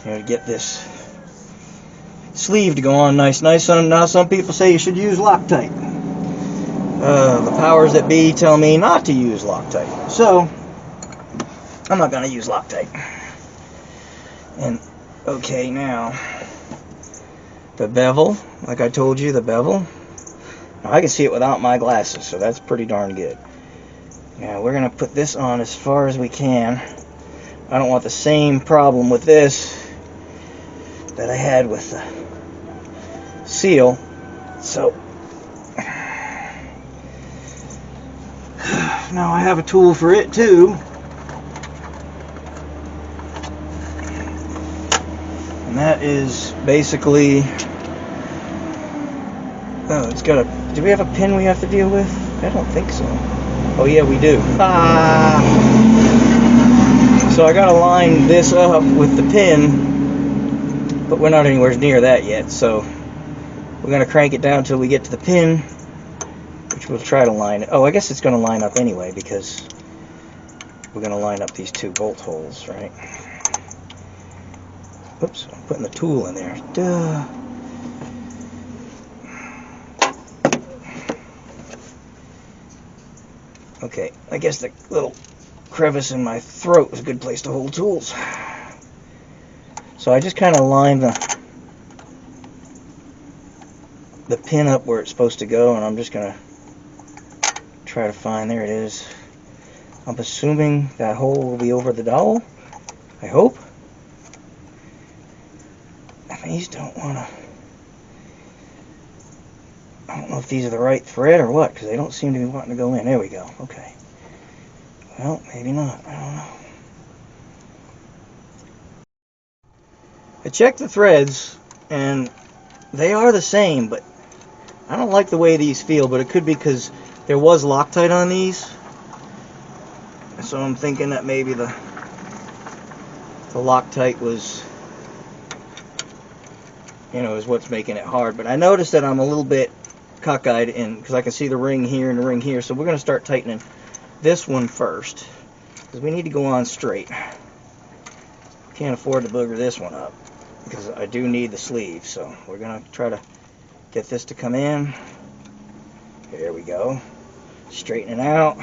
You know, to get this sleeve to go on nice. Now some people say you should use Loctite. The powers that be tell me not to use Loctite. So, I'm not going to use Loctite. And, okay, now, the bevel, like I told you, the bevel. Now, I can see it without my glasses, so that's pretty darn good. Now, we're going to put this on as far as we can. I don't want the same problem with this that I had with the seal. So, now I have a tool for it too. And that is basically, oh, it's got a, do we have a pin we have to deal with? I don't think so. Oh yeah, we do. So I gotta line this up with the pin, but we're not anywhere near that yet, so we're gonna crank it down until we get to the pin, which we'll try to line it. Oh, I guess it's gonna line up anyway because we're gonna line up these two bolt holes, right? Oops, I'm putting the tool in there. Duh. Okay, I guess the little crevice in my throat is a good place to hold tools. So I just kind of line the pin up where it's supposed to go, and I'm just going to try to find, there it is. I'm assuming that hole will be over the dowel, I hope. These don't want to, I don't know if these are the right thread or what, because they don't seem to be wanting to go in. There we go. Okay. Well, maybe not. I don't know. I checked the threads, and they are the same, but I don't like the way these feel, but it could be because there was Loctite on these. So I'm thinking that maybe the Loctite was, you know, is what's making it hard. But I noticed that I'm a little bit cockeyed in because I can see the ring here and the ring here. So we're going to start tightening this one first because we need to go on straight. Can't afford to booger this one up because I do need the sleeve. So we're going to try to get this to come in. There we go. Straighten it out.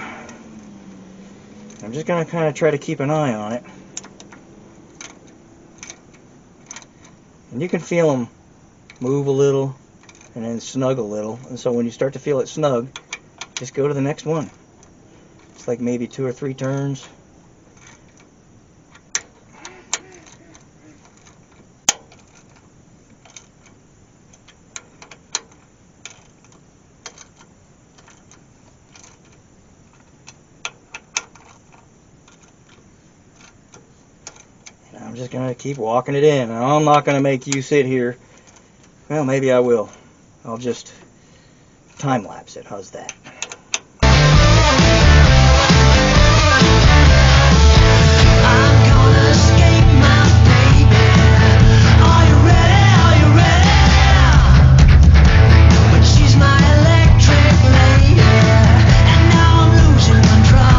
I'm just going to kind of try to keep an eye on it. And you can feel them move a little and then snug a little. And so when you start to feel it snug, just go to the next one. It's like maybe 2 or 3 turns. I'm just going to keep walking it in. I'm not going to make you sit here. Well, maybe I will. I'll just time lapse it. How's that? I'm gonna escape my baby. Are you ready? Are you ready? But she's my electric lady, and now I'm losing control.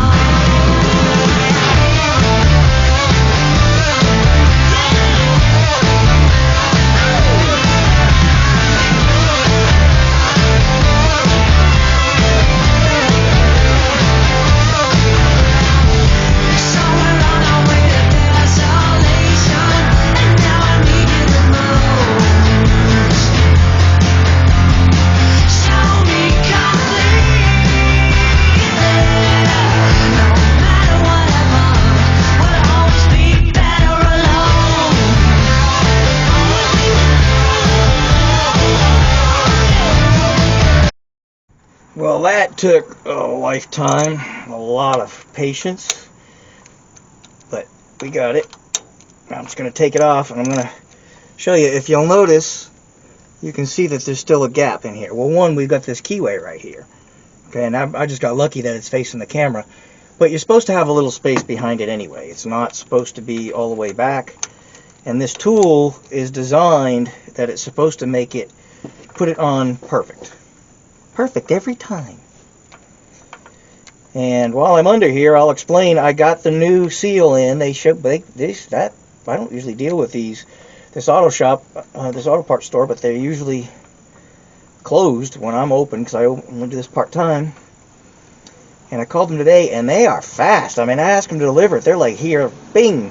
Well, that took a lifetime, a lot of patience, but we got it. I'm just going to take it off, and I'm going to show you. If you'll notice, you can see that there's still a gap in here. Well, one, we've got this keyway right here. Okay, and I just got lucky that it's facing the camera. But you're supposed to have a little space behind it anyway. It's not supposed to be all the way back. And this tool is designed that it's supposed to make it, put it on perfect. Perfect every time. And while I'm under here, I'll explain. I got the new seal in. They show that I don't usually deal with this auto shop, this auto parts store, but they're usually closed when I'm open because I only do this part time. And I called them today, and they are fast. I mean, I asked them to deliver it. They're like, here, bing,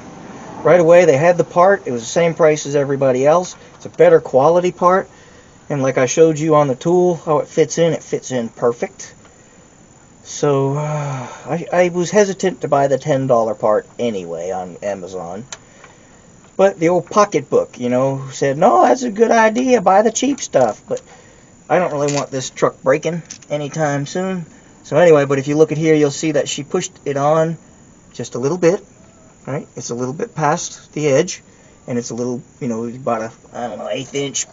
right away. They had the part. It was the same price as everybody else. It's a better quality part. And like I showed you on the tool, how it fits in perfect. So I was hesitant to buy the $10 part anyway on Amazon. But the old pocketbook, you know, said, no, that's a good idea, buy the cheap stuff. But I don't really want this truck breaking anytime soon. So anyway, but if you look at here, you'll see that she pushed it on just a little bit, right? It's a little bit past the edge, and it's a little, you know, about a, I don't know, 1/8 inch.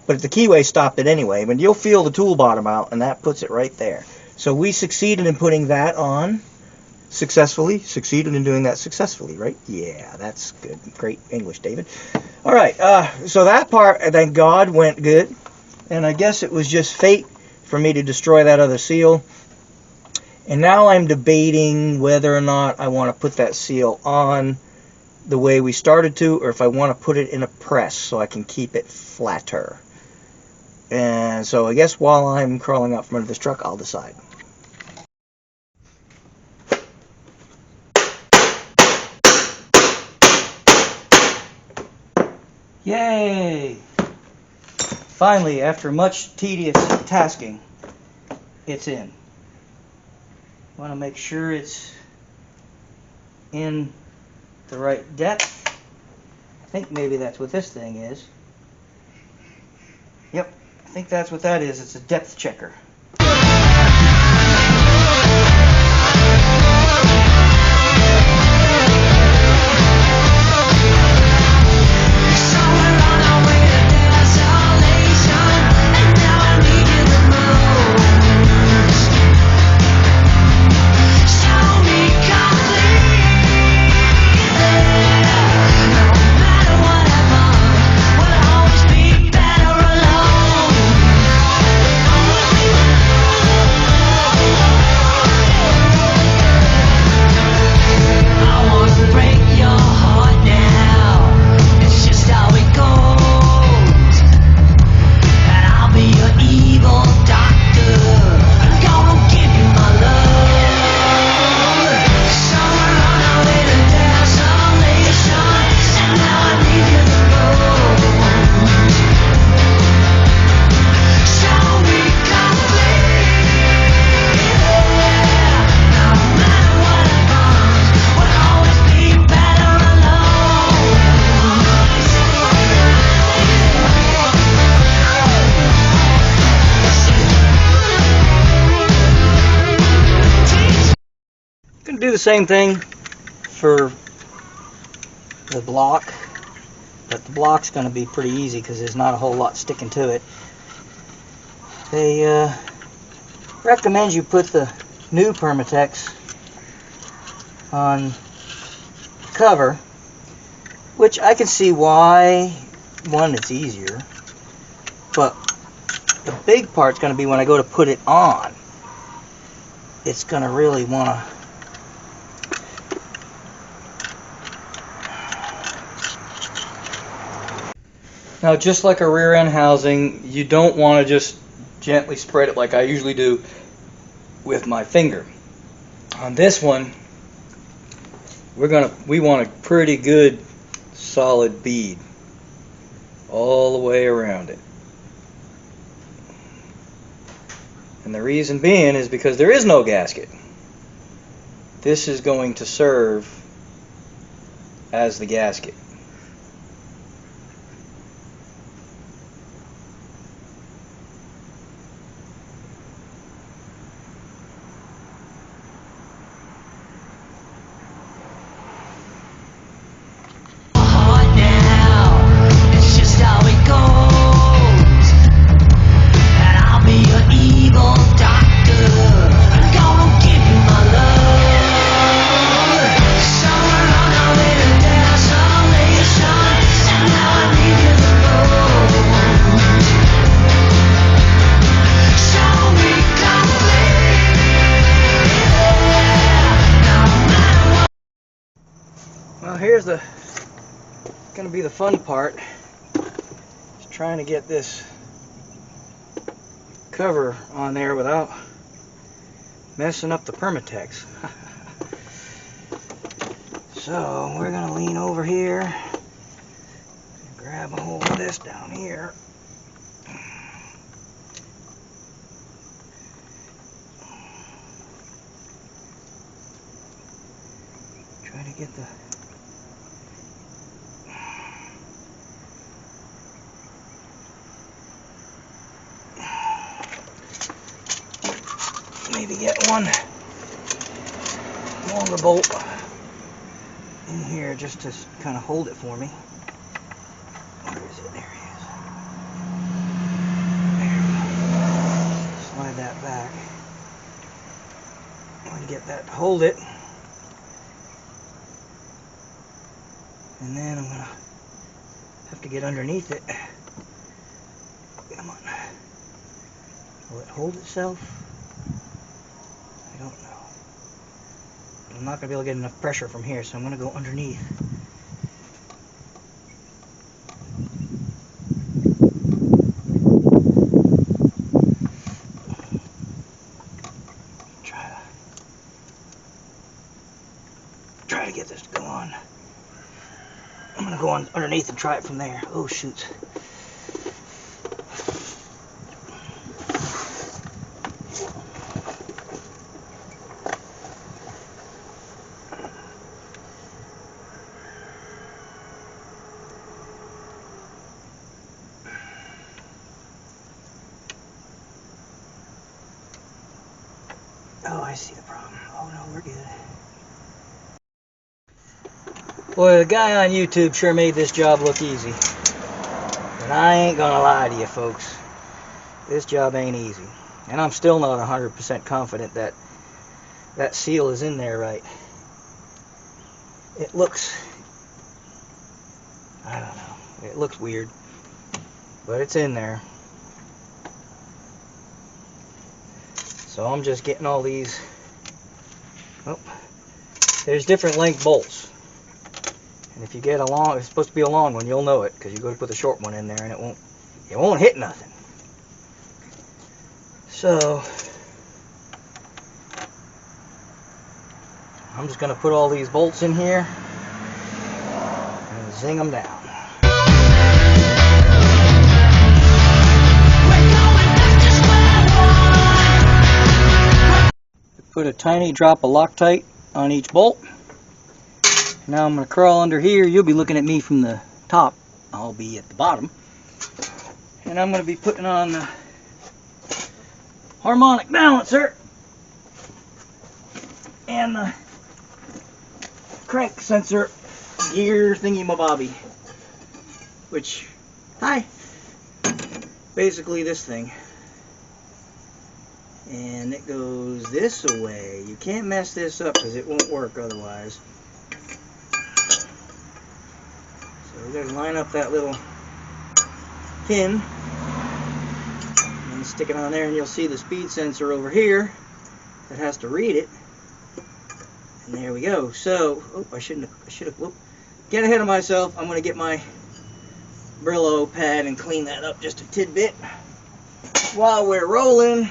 But the keyway stopped it anyway. But you'll feel the tool bottom out, and that puts it right there. So we succeeded in putting that on successfully. Succeeded in doing that successfully, right? Yeah, that's good. Great English, David. All right, so that part, thank God, went good. And I guess it was just fate for me to destroy that other seal. And now I'm debating whether or not I want to put that seal on the way we started to, or if I want to put it in a press so I can keep it flatter. And so I guess while I'm crawling out from under this truck, I'll decide. Yay! Finally, after much tedious tasking, it's in. Want to make sure it's in the right depth. I think maybe that's what this thing is. Yep, I think that's what that is. It's a depth checker. same thing for the block, but the block's going to be pretty easy because there's not a whole lot sticking to it. They recommend you put the new Permatex on the cover, which I can see why. One, it's easier, but the big part's going to be when I go to put it on. It's going to really want to now, just like a rear end housing, you don't want to just gently spread it like I usually do with my finger. On this one, we want a pretty good solid bead all the way around it. And the reason being is because there is no gasket. This is going to serve as the gasket. Well, here's going to be the fun part. Just trying to get this cover on there without messing up the Permatex. So we're going to lean over here and grab a hold of this down here. Try to get the maybe get one longer bolt in here just to kind of hold it for me. Where is it? There it is. There we go. Slide that back. I'm going to get that to hold it. And then I'm going to have to get underneath it. Come on. Will it hold itself? I don't know. I'm not going to be able to get enough pressure from here, so I'm going to go underneath. Try to get this to go on. I'm going to go on underneath and try it from there. Oh, shoot. Oh, I see the problem. Oh, no, we're good. Boy, the guy on YouTube sure made this job look easy. But I ain't gonna lie to you, folks. This job ain't easy. And I'm still not 100% confident that that seal is in there right. It looks, I don't know, it looks weird. But it's in there. So I'm just getting all these. Oh, there's different length bolts. And if you get a long, it's supposed to be a long one, you'll know it because you go to put the short one in there and it won't hit nothing. So I'm just going to put all these bolts in here and zing them down. Put a tiny drop of Loctite on each bolt. Now I'm going to crawl under here. You'll be looking at me from the top. I'll be at the bottom. And I'm going to be putting on the harmonic balancer and the crank sensor gear thingy-mabobby, which, hi, basically this thing. And it goes this way. You can't mess this up because it won't work otherwise. So we gotta line up that little pin and stick it on there, and you'll see the speed sensor over here that has to read it. And there we go. So, oh, I should have, whoop, get ahead of myself. I'm gonna get my Brillo pad and clean that up just a tidbit while we're rolling.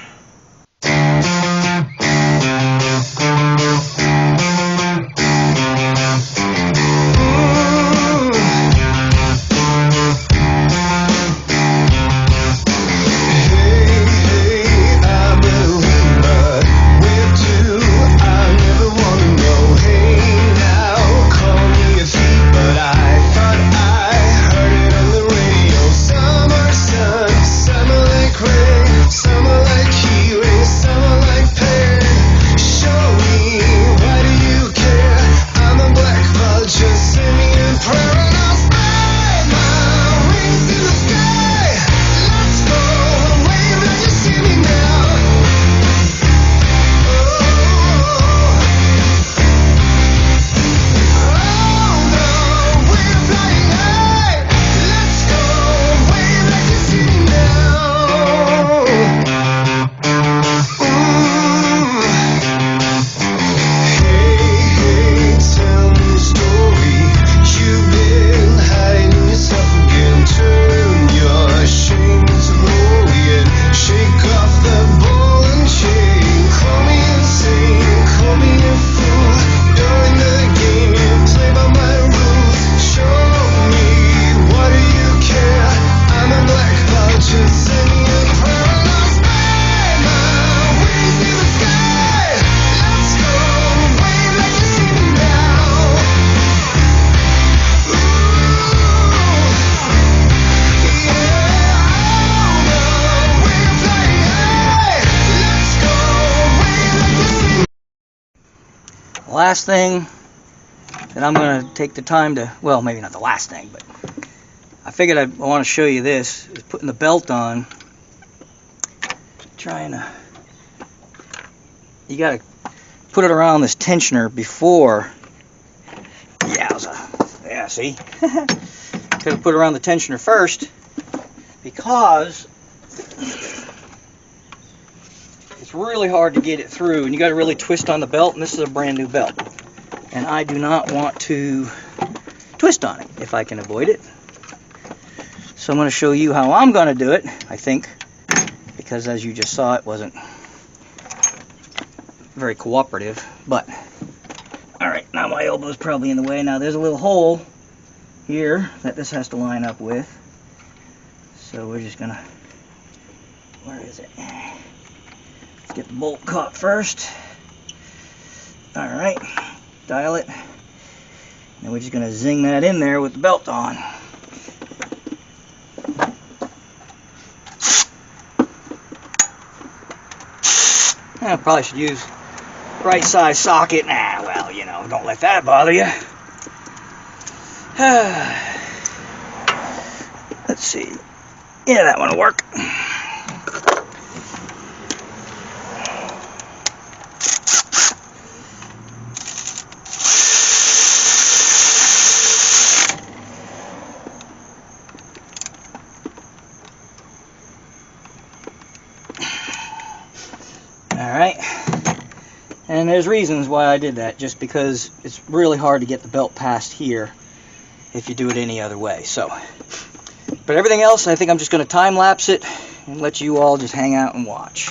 Last thing that I'm going to take the time to, well, maybe not the last thing, but I figured I want to show you this, is putting the belt on. You got to put it around this tensioner before, yeah, see? Got to put it around the tensioner first, because it's really hard to get it through, and you got to really twist on the belt, and this is a brand new belt, and I do not want to twist on it if I can avoid it. So I'm going to show you how I'm going to do it, I think, because as you just saw, it wasn't very cooperative. But alright, now my elbow's probably in the way. Now there's a little hole here that this has to line up with, so we're just gonna, where is it? Let's get the bolt caught first. Alright, dial it, and we're just gonna zing that in there with the belt on. I probably should use right size socket. Nah, well, you know, don't let that bother you. Let's see. Yeah, that one will work. Alright, and there's reasons why I did that, just because it's really hard to get the belt past here if you do it any other way. So, but everything else, I think I'm just going to time lapse it and let you all just hang out and watch.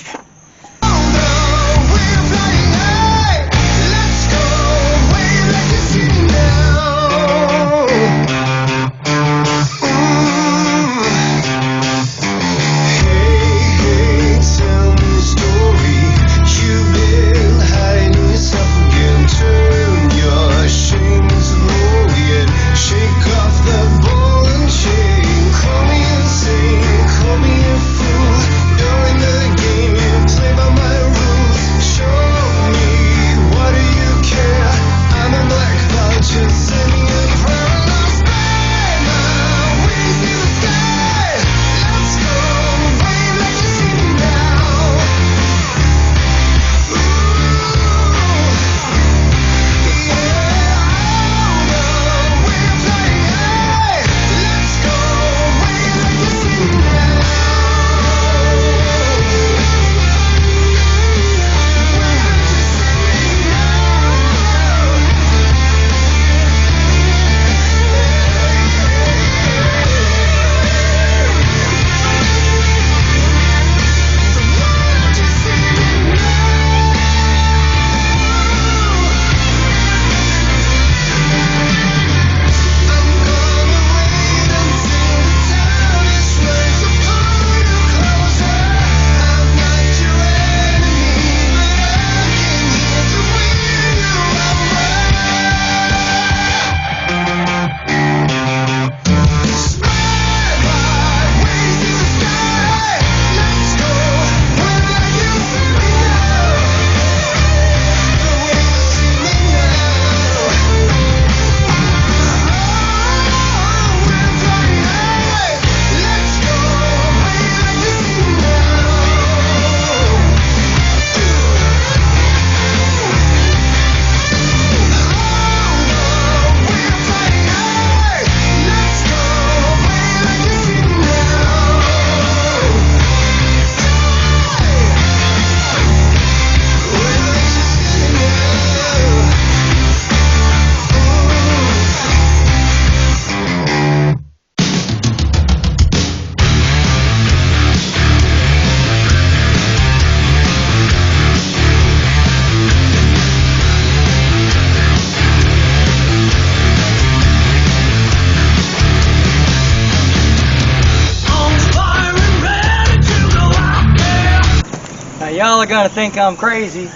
y'all are gonna think I'm crazy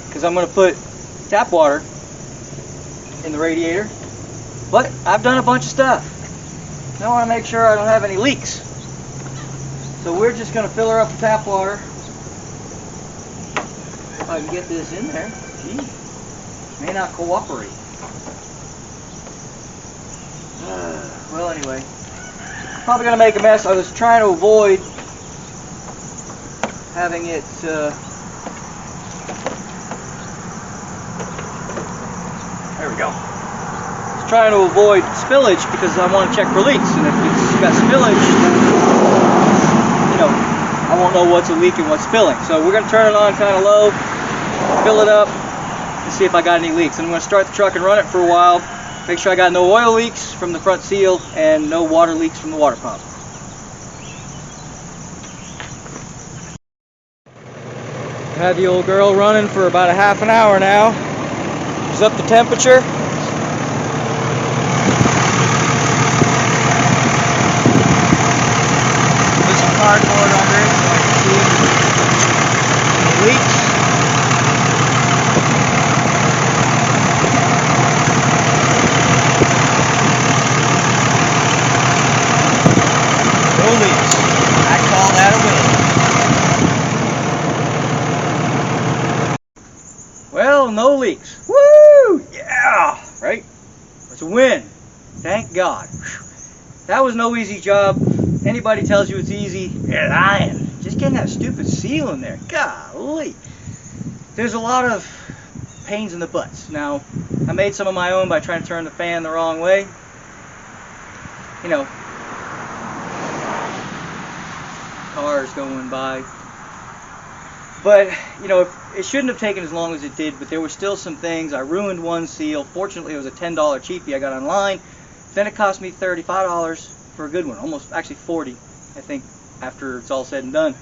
because I'm gonna put tap water in the radiator, but I've done a bunch of stuff. I want to make sure I don't have any leaks. So we're just gonna fill her up with tap water. If I can get this in there. Gee, may not cooperate. Well, anyway, probably gonna make a mess. I was trying to avoid having it there we go. I was trying to avoid spillage because I want to check for leaks, and if it's got spillage, then, you know, I won't know what's a leak and what's spilling. So we're gonna turn it on kind of low, fill it up, and see if I got any leaks. And I'm gonna start the truck and run it for a while. Make sure I got no oil leaks from the front seal and no water leaks from the water pump. Had the old girl running for about a half an hour now. She's up the temperature. Put some cardboard under it so I can see the leaks. No leaks. I call that a win. Well, no leaks. Woo! Yeah! Right? It's a win. Thank God. That was no easy job. Anybody tells you it's easy, they're lying. Just getting that stupid seal in there. Golly. There's a lot of pains in the butts. Now, I made some of my own by trying to turn the fan the wrong way. You know, cars going by. But, you know, it shouldn't have taken as long as it did, but there were still some things. I ruined one seal. Fortunately, it was a $10 cheapie I got online. Then it cost me $35 for a good one. Almost, actually 40, I think, after it's all said and done.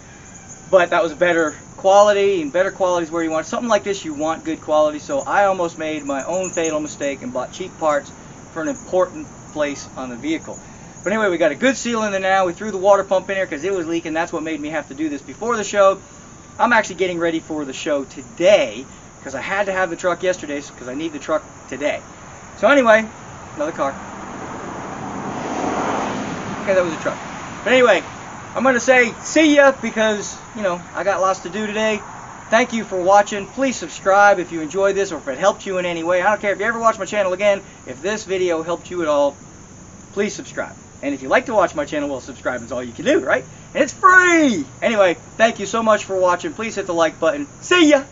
But that was better quality, and better quality is where you want. Something like this, you want good quality. So I almost made my own fatal mistake and bought cheap parts for an important place on the vehicle. But anyway, we got a good seal in there now. We threw the water pump in there because it was leaking. That's what made me have to do this before the show. I'm actually getting ready for the show today because I had to have the truck yesterday because I need the truck today. So anyway, another car. Okay, that was a truck. But anyway, I'm going to say see ya because, you know, I got lots to do today. Thank you for watching. Please subscribe if you enjoyed this or if it helped you in any way. I don't care if you ever watch my channel again. If this video helped you at all, please subscribe. And if you like to watch my channel, well, subscribe is all you can do, right? And it's free! Anyway, thank you so much for watching. Please hit the like button. See ya!